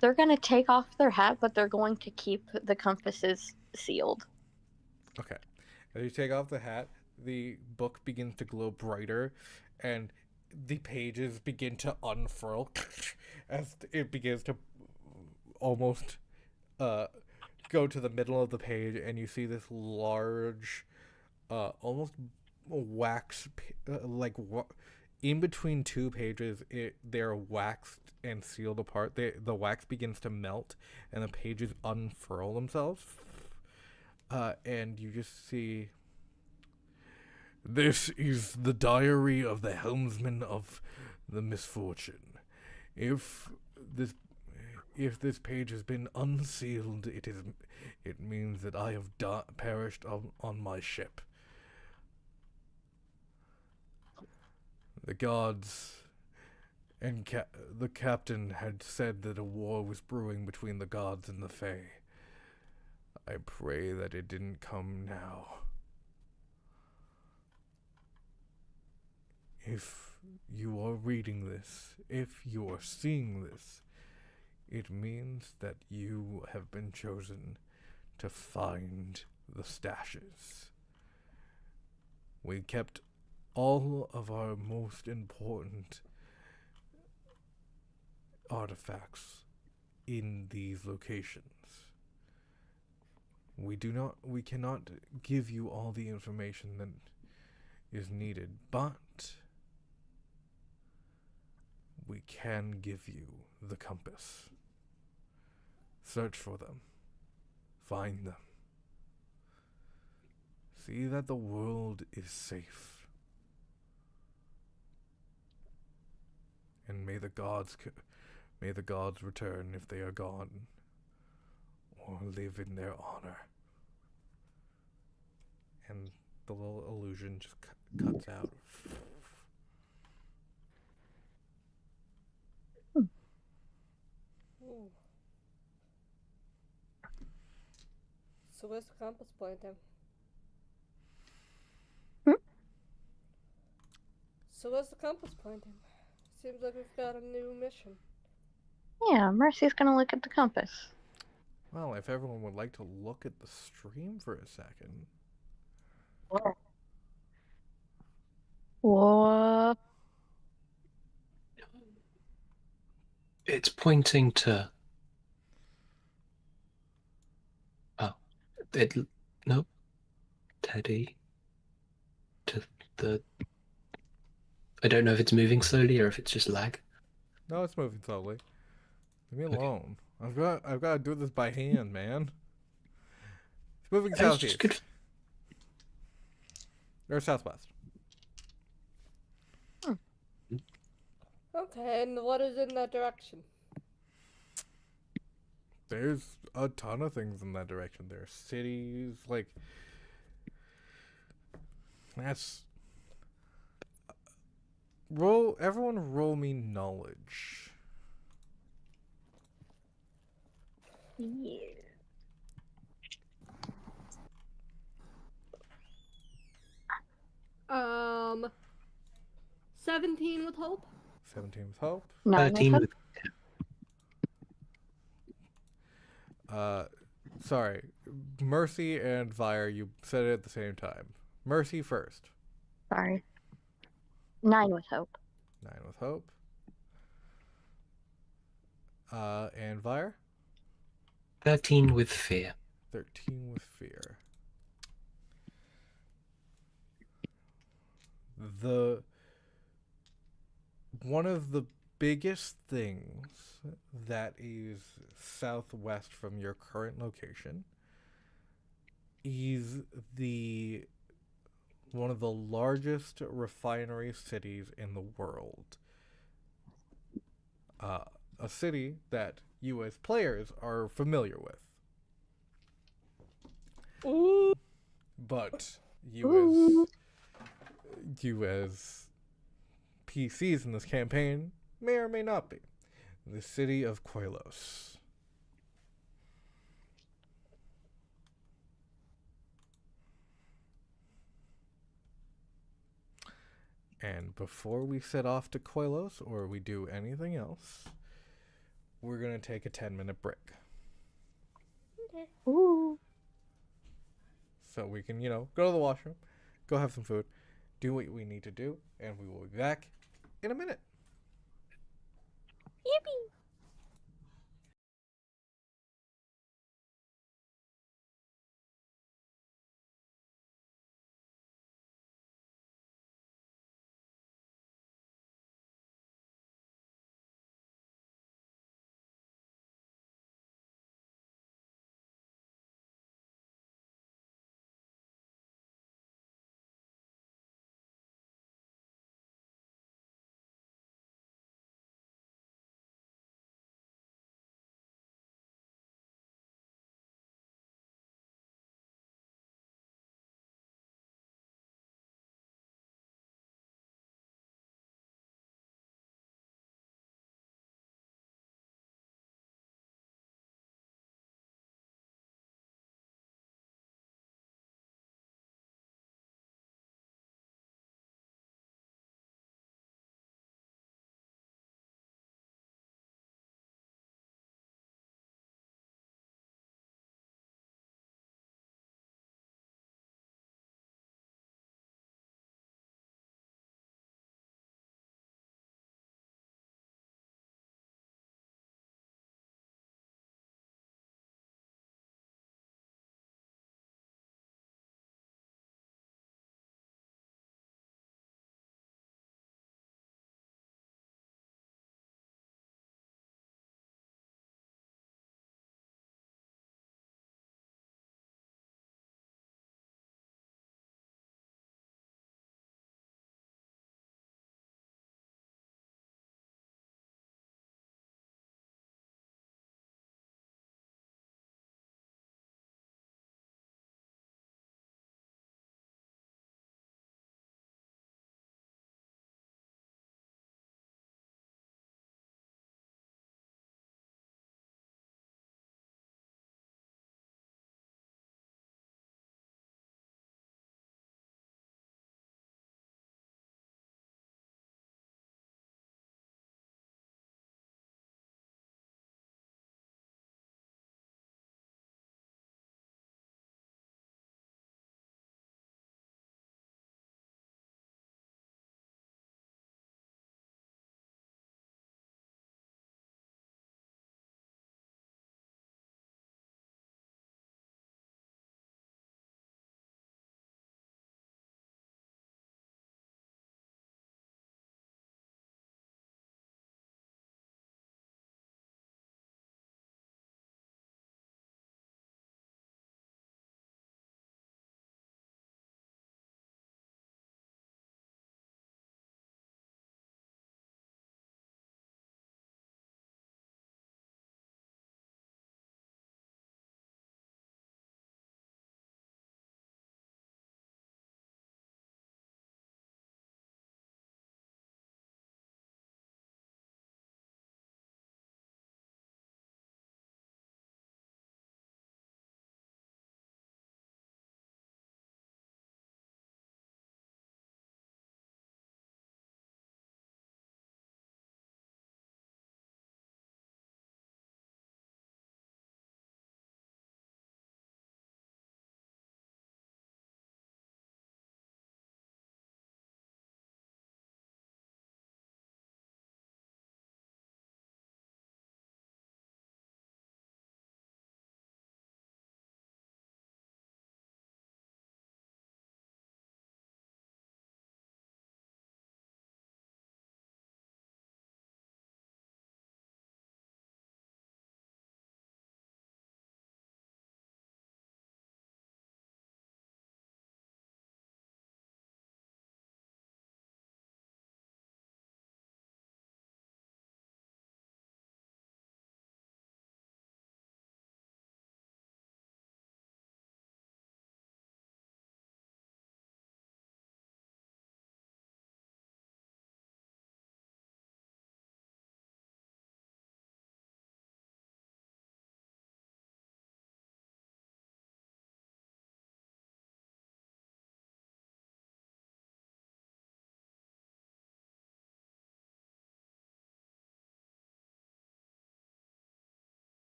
they're gonna take off their hat, but they're going to keep the compasses sealed. Okay. As you take off the hat, the book begins to glow brighter, and the pages begin to unfurl as it begins to almost uh, go to the middle of the page, and you see this large, almost wax, in between two pages, they're waxed and sealed apart. The wax begins to melt, and the pages unfurl themselves. And you just see, this is the diary of the helmsman of the Misfortune. If this if this page has been unsealed, it means that I have perished on my ship. The gods and the captain had said that a war was brewing between the gods and the Fae. I pray that it didn't come now. If you are reading this, if you are seeing this, it means that you have been chosen to find the stashes. We kept all of our most important artifacts in these locations. We cannot give you all the information that is needed, but we can give you the compass. Search for them. Find them. See that the world is safe. And may the gods return if they are gone, or live in their honor. And the little illusion just cuts out. Ooh. So where's the compass pointing? Hmm? So where's the compass pointing? Seems like we've got a new mission. Yeah, Mercy's gonna look at the compass. Well, if everyone would like to look at the stream for a second. What? It's pointing to. Oh, nope. Teddy. To the. I don't know if it's moving slowly or if it's just lag. No, it's moving slowly. Leave me Okay. alone. I've got to do this by hand, man. It's moving It's just southeast. good. Or southwest. Okay, and what is in that direction? There's a ton of things in that direction. There are cities, like that's roll me knowledge. Yeah. Um, 17 with hope. 17 with hope. 13 with. Sorry. Mercy and Vire, you said it at the same time. Mercy first. Sorry. 9 with hope. 9 with hope. And Vire? 13 with fear. 13 with fear. One of the biggest things that is southwest from your current location is one of the largest refinery cities in the world. A city that you as players are familiar with. Ooh. But you as PCs in this campaign may or may not be. The city of Koilos. And before we set off to Koilos or we do anything else, we're going to take a 10-minute break. Okay. Ooh. So we can, go to the washroom, go have some food, do what we need to do, and we will be back in a minute. Yippee!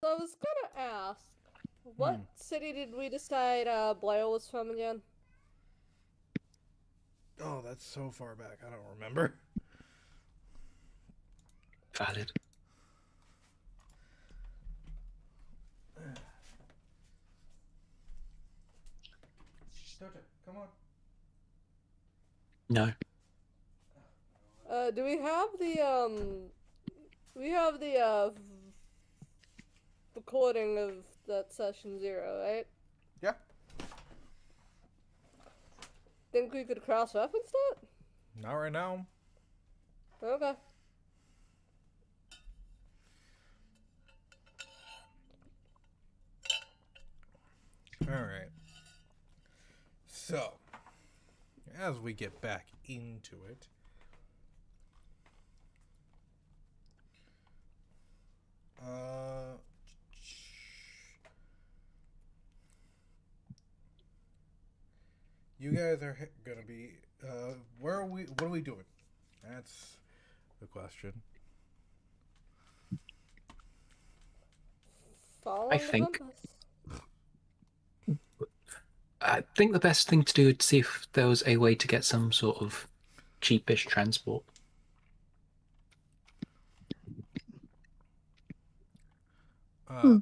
So I was gonna ask, Hmm. what city did we decide Blair was from again? Oh, that's so far back. I don't remember. Valid. Tota, come on. No. Do we have the recording of that session 0, right? Yeah. Think we could cross-reference that? Not right now. Okay. All right. So, as we get back into it, you guys are gonna be. Where are we? What are we doing? That's the question. I Following the think compass. I think the best thing to do is to see if there was a way to get some sort of cheapish transport.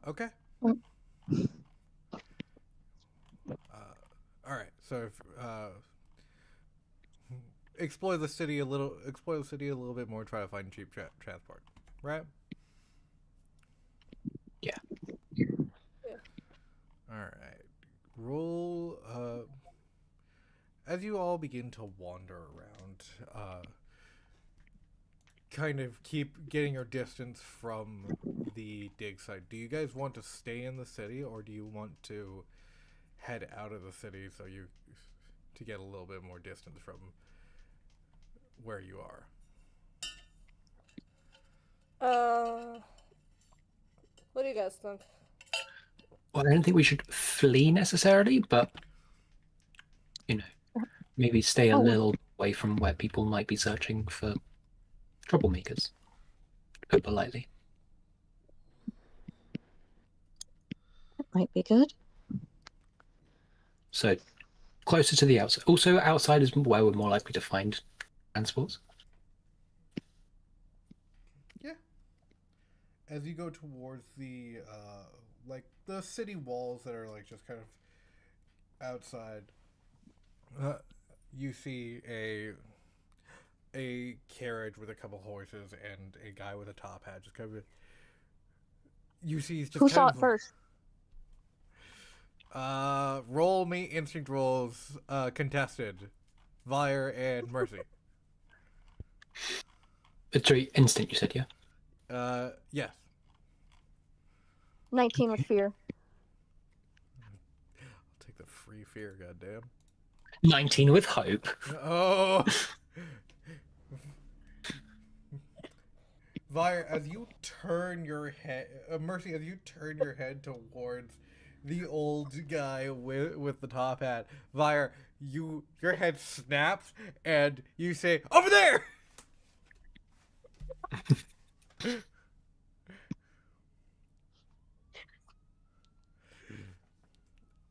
Okay. All right. So, explore the city a little. Explore the city a little bit more. Try to find cheap transport. Right. Yeah. Yeah. All right. Roll. As you all begin to wander around, kind of keep getting your distance from the dig site. Do you guys want to stay in the city, or do you want to head out of the city so you to get a little bit more distance from where you are? What do you guys think? Well, I don't think we should flee necessarily, but maybe stay a Oh, little away from where people might be searching for troublemakers. Put politely. that might be good. So closer to the outside. Also, outside is where we're more likely to find transports. Yeah. As you go towards the like the city walls that are like just kind of outside, uh, you see a carriage with a couple horses and a guy with a top hat. Just kind of, you see he's just Who kind saw of it first? roll me instinct rolls, contested, Vire and Mercy. It's very instant, you said, yeah? Yes. 19 with fear. I'll take the free fear, goddamn. 19 with hope. Oh. Vire, as you turn your head, Mercy, as you turn your head towards the old guy with the top hat, Vire, your head snaps and you say, "Over there!"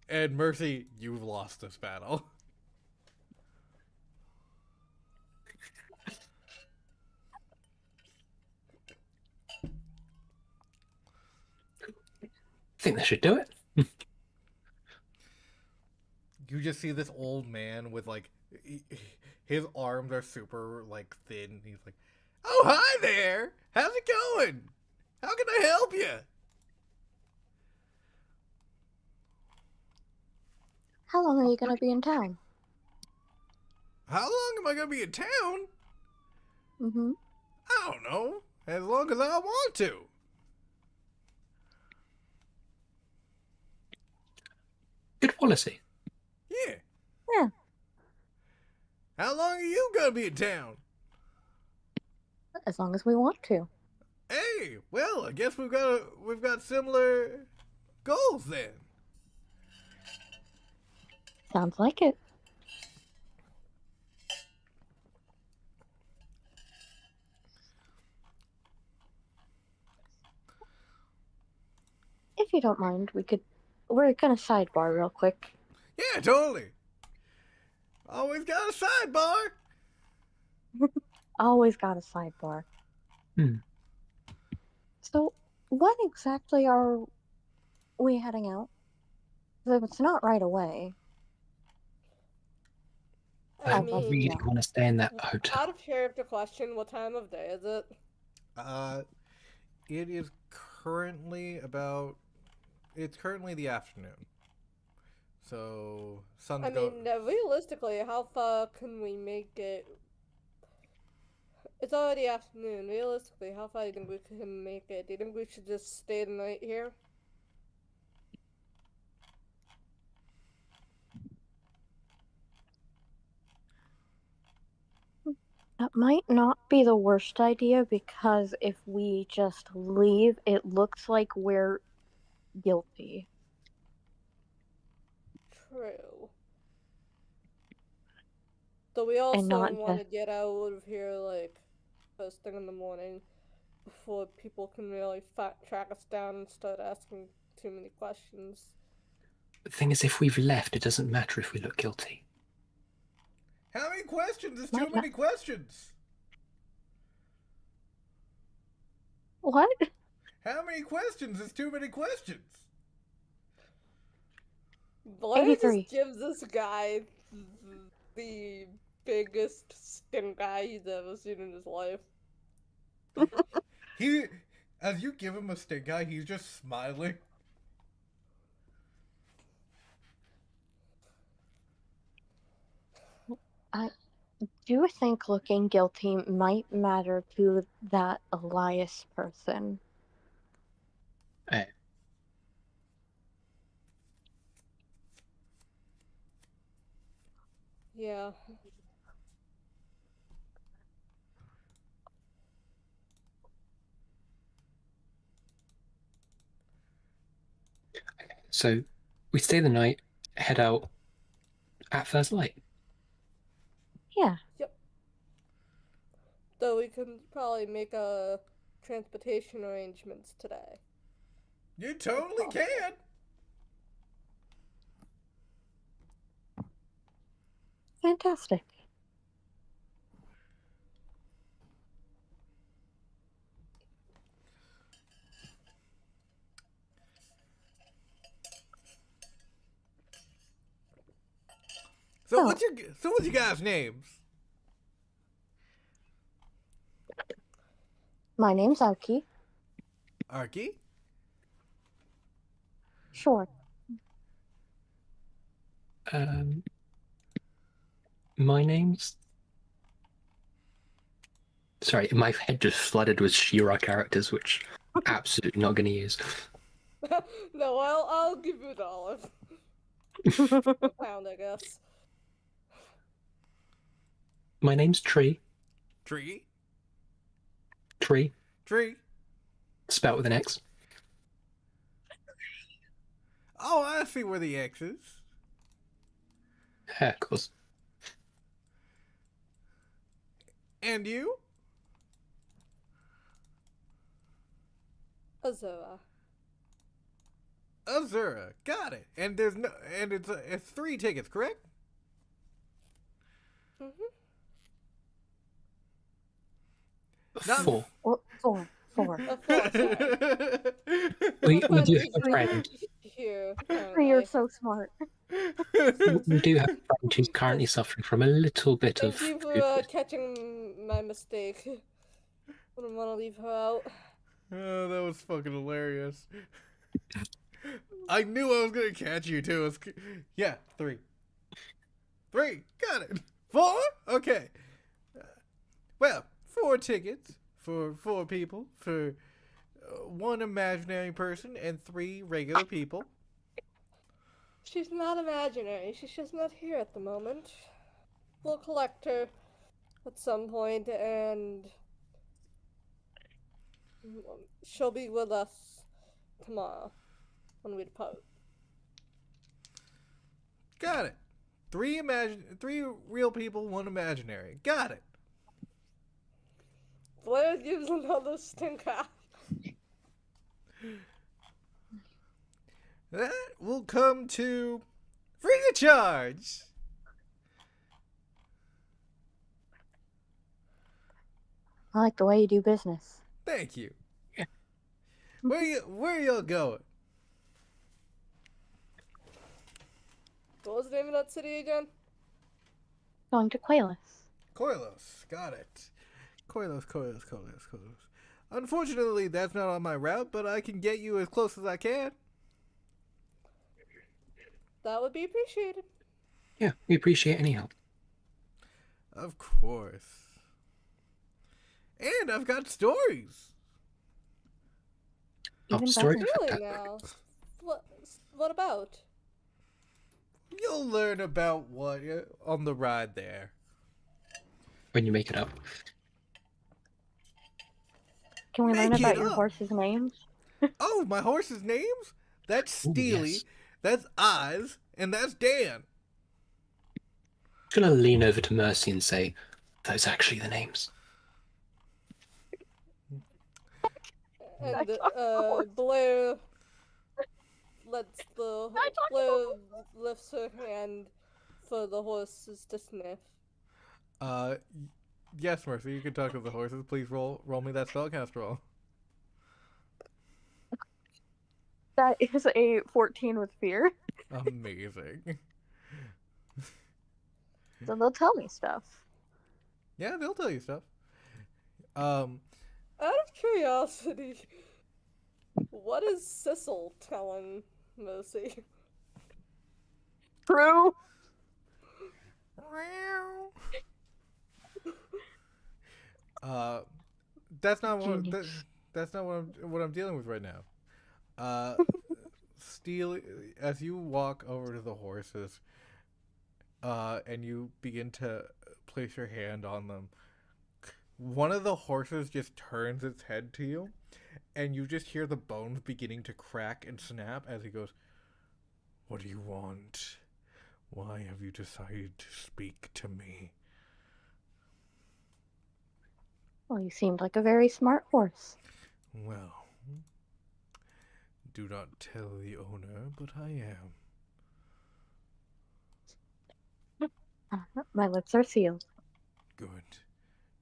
And Mercy, you've lost this battle. I think that should do it. You just see this old man with like his arms are super like thin. He's like, "Oh, hi there. How's it going? How can I help you?" How long are you going to be in town? How long am I gonna be in town? Mm-hmm. I don't know. As long as I want to. Good policy. Yeah. Yeah. How long are you gonna be in town? As long as we want to. Hey, well, I guess we've got similar goals then. Sounds like it. If you don't mind, we're gonna sidebar real quick. Yeah, totally. Always got a sidebar. Always got a sidebar. Hmm. So, when exactly are we heading out? 'Cause if it's not right away, I I I'd like to mean, really know. want to stay in that out hotel. of character question, what time of day is it? Uh, it is currently about. It's currently the afternoon. So I sun's go. mean, realistically, how far can we make it? It's already afternoon. Realistically, how far do you think we can make it? Do you think we should just stay the night here? That might not be the worst idea because if we just leave, it looks like we're guilty. True. So we And also not want just. to get out of here like first thing in the morning before people can really track us down and start asking too many questions. The thing is, if we've left, it doesn't matter if we look guilty. How many questions is too What? many questions? What? How many questions is too many questions? Blair just 83. gives this guy the biggest stink eye he's ever seen in his life. He, as you give him a stink eye, he's just smiling. I do think looking guilty might matter to that Elias person. Eh, Yeah. So we stay the night, head out at first light. Yeah. Yep. So we can probably make a transportation arrangements today. You totally possible. can. Fantastic. So Oh. what's your guys' names? My name's Alki. Arky? Sure. My name's. Sorry, my head just flooded with Shira characters, which absolutely not going to use. No, I'll give you $1. A pound, I guess. My name's Tree. Tree? Tree, Tree? spelt with an X. Oh, I see where the X is. Yeah, of course. And you? Azura. Azura. Got it. And it's 3 tickets, correct? Mm-hmm. Not- 4. Well, four. A 4, sorry. We My do friend have a friend. here. You're Apparently. so smart. We do have a friend who's currently Yes. suffering from a little bit Thank of you for food. catching my mistake. Wouldn't want to leave her out. Oh, that was fucking hilarious. I knew I was gonna catch you too. Yeah, 3. 3, got it. 4? Okay. Well, 4 tickets for 4 people, for 1 imaginary person and 3 regular people. She's not imaginary. She's just not here at the moment. We'll collect her at some point, and she'll be with us tomorrow when we depart. Got it. 3 real people, 1 imaginary. Got it. Blair gives another stink eye. That will come to free of charge. I like the way you do business. Thank you. Yeah. Where y'all going? What was the name of that city again? Going to Qualis. Koilos. Got it. Koilos. Unfortunately, that's not on my route, but I can get you as close as I can. That would be appreciated. Yeah, we appreciate any help. Of course. And I've got stories. Even story. better. Really now? What about? You'll learn about what on the ride there. When you make it up. Can we learn Make about it your up. horse's names? Oh, my horse's names? That's Ooh, Steely, yes. that's Oz, and that's Dan. I'm gonna lean over to Mercy and say, those are actually the names. And That's our horse. Blair Blair lifts her hand for the horses to sniff. Uh, yes, Mercy, you can talk to the horses. Please roll me that spellcast roll. That is a 14 with fear. Amazing. So they'll tell me stuff. Yeah, they'll tell you stuff. Out of curiosity, what is Sissel telling Mercy? True. That's not what Genius. that's not what I'm dealing with right now. Steely, as you walk over to the horses, and you begin to place your hand on them, one of the horses just turns its head to you, and you just hear the bones beginning to crack and snap as he goes, "What do you want? Why have you decided to speak to me?" Well, you seemed like a very smart horse. Well, do not tell the owner, but I am. My lips are sealed. Good.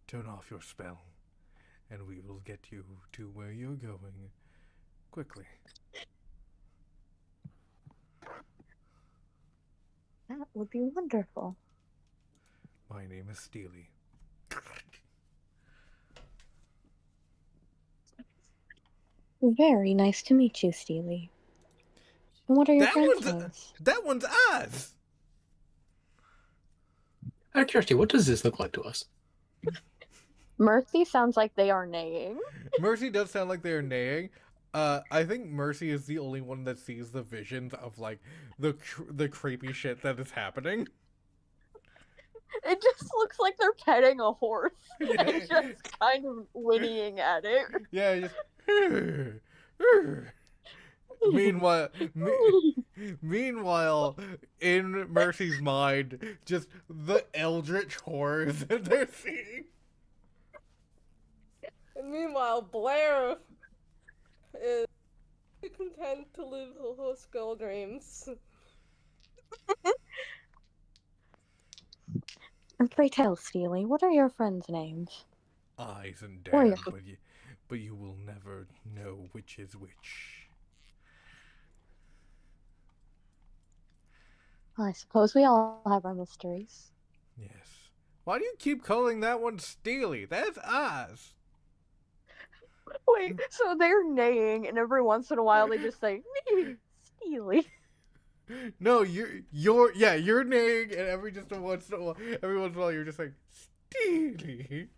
Turn off your spell, and we will get you to where you're going quickly. That would be wonderful. My name is Steely. Very nice to meet you, Steely. And what are your friends' names? That one's Oz. Out of curiosity, what does this look like to us? Mercy sounds like they are neighing. Mercy does sound like they're neighing. I think Mercy is the only one that sees the visions of like the creepy shit that is happening. It just looks like they're petting a horse Yeah. and just kind of whinnying at it. Yeah, just. Meanwhile, meanwhile, in Mercy's mind, just the eldritch horrors that they're seeing. And meanwhile, Blair is content to live her horse girl dreams. And pray tell, Steely, what are your friends' names? Eyes and Or Dan, your- but you will never know which is which. Well, I suppose we all have our mysteries. Yes. Why do you keep calling that one Steely? That's Oz. Wait, so they're neighing, and every once in a while they just say, Steely. No, you're neighing, and every once in a while you're just like Steely.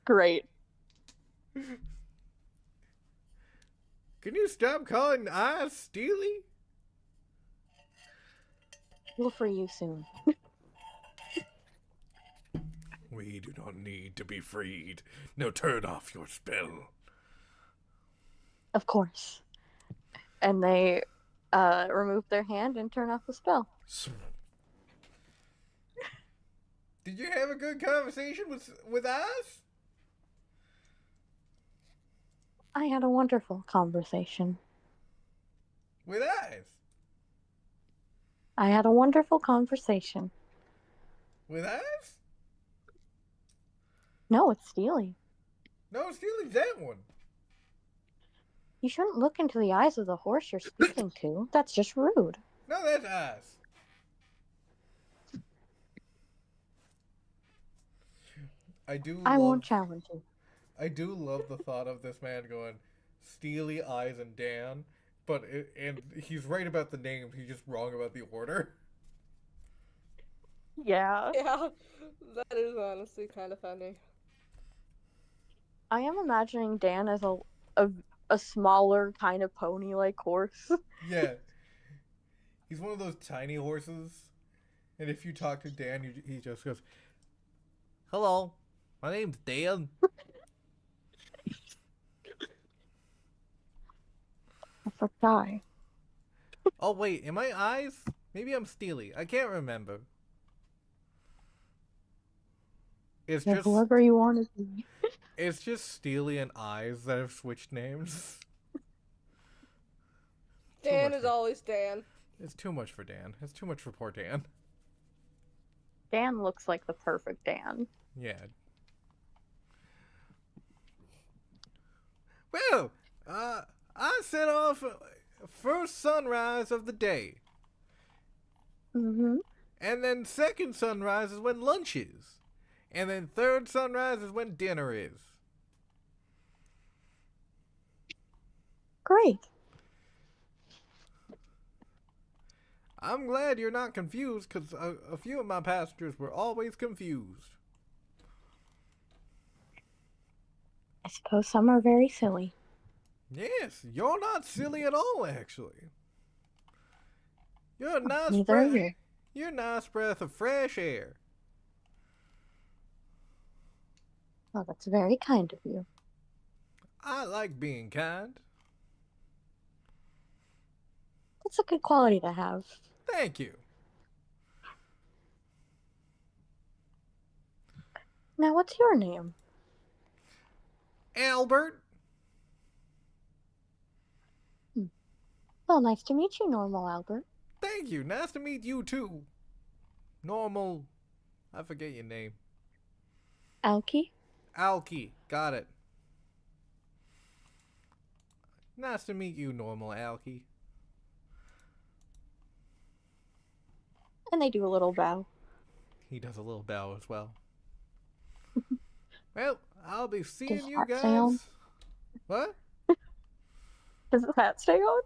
Great. Can you stop calling Oz Steely? We'll free you soon. We do not need to be freed. Now turn off your spell. Of course. And they remove their hand and turn off the spell. Did you have a good conversation with Oz? I had a wonderful conversation. With eyes. I had a wonderful conversation. With eyes? No, it's Steely. No, Steely's that one. You shouldn't look into the eyes of the horse you're speaking to. That's just rude. No, that's eyes. I do I love. won't challenge you. I do love the thought of this man going Steely, Eyes, and Dan, and he's right about the names. He's just wrong about the order. Yeah. Yeah, that is honestly kind of funny. I am imagining Dan as a, a smaller kind of pony-like horse. Yeah, he's one of those tiny horses, and if you talk to Dan, he just goes, "Hello, my name's Dan." That's a guy. Oh wait, am I Eyes? Maybe I'm Steely. I can't remember. It's Yeah, just whoever you want to be. it's just Steely and Eyes that have switched names. Dan is always Dan. It's too much for Dan. It's too much for poor Dan. Dan looks like the perfect Dan. Yeah. Well, I set off first sunrise of the day. Mm-hmm. And then second sunrise is when lunch is. And then third sunrise is when dinner is. Great. I'm glad you're not confused, because a few of my passengers were always confused. I suppose some are very silly. Yes, you're not silly at all, actually. You're a nice Neither are breath. you. You're a nice breath of fresh air. Well, that's very kind of you. I like being kind. That's a good quality to have. Thank you. Now, what's your name? Albert. Well, nice to meet you, Normal Albert. Thank you. Nice to meet you, too. Normal. I forget your name. Alki? Alki. Got it. Nice to meet you, Normal Alki. And they do a little bow. He does a little bow as well. Well, I'll be seeing Does you that guys. stay on? What? Does the hat stay on?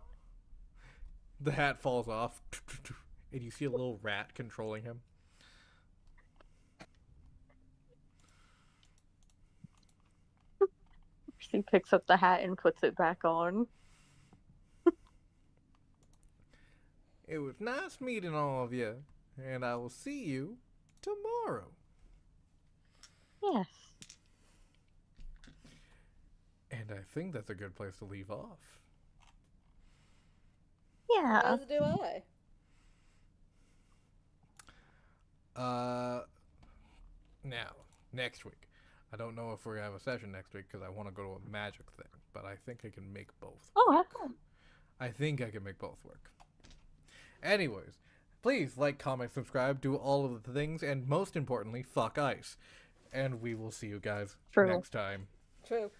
The hat falls off, and you see a little rat controlling him. She picks up the hat and puts it back on. It was nice meeting all of you, and I will see you tomorrow. Yes. And I think that's a good place to leave off. Yeah. As do I. Now, next week. I don't know if we're going to have a session next week because I want to go to a magic thing, but I think I can make both. Oh, have fun. I think I can make both work. Anyways, please like, comment, subscribe, do all of the things, and most importantly, fuck ice. And we will see you guys True. next time. True.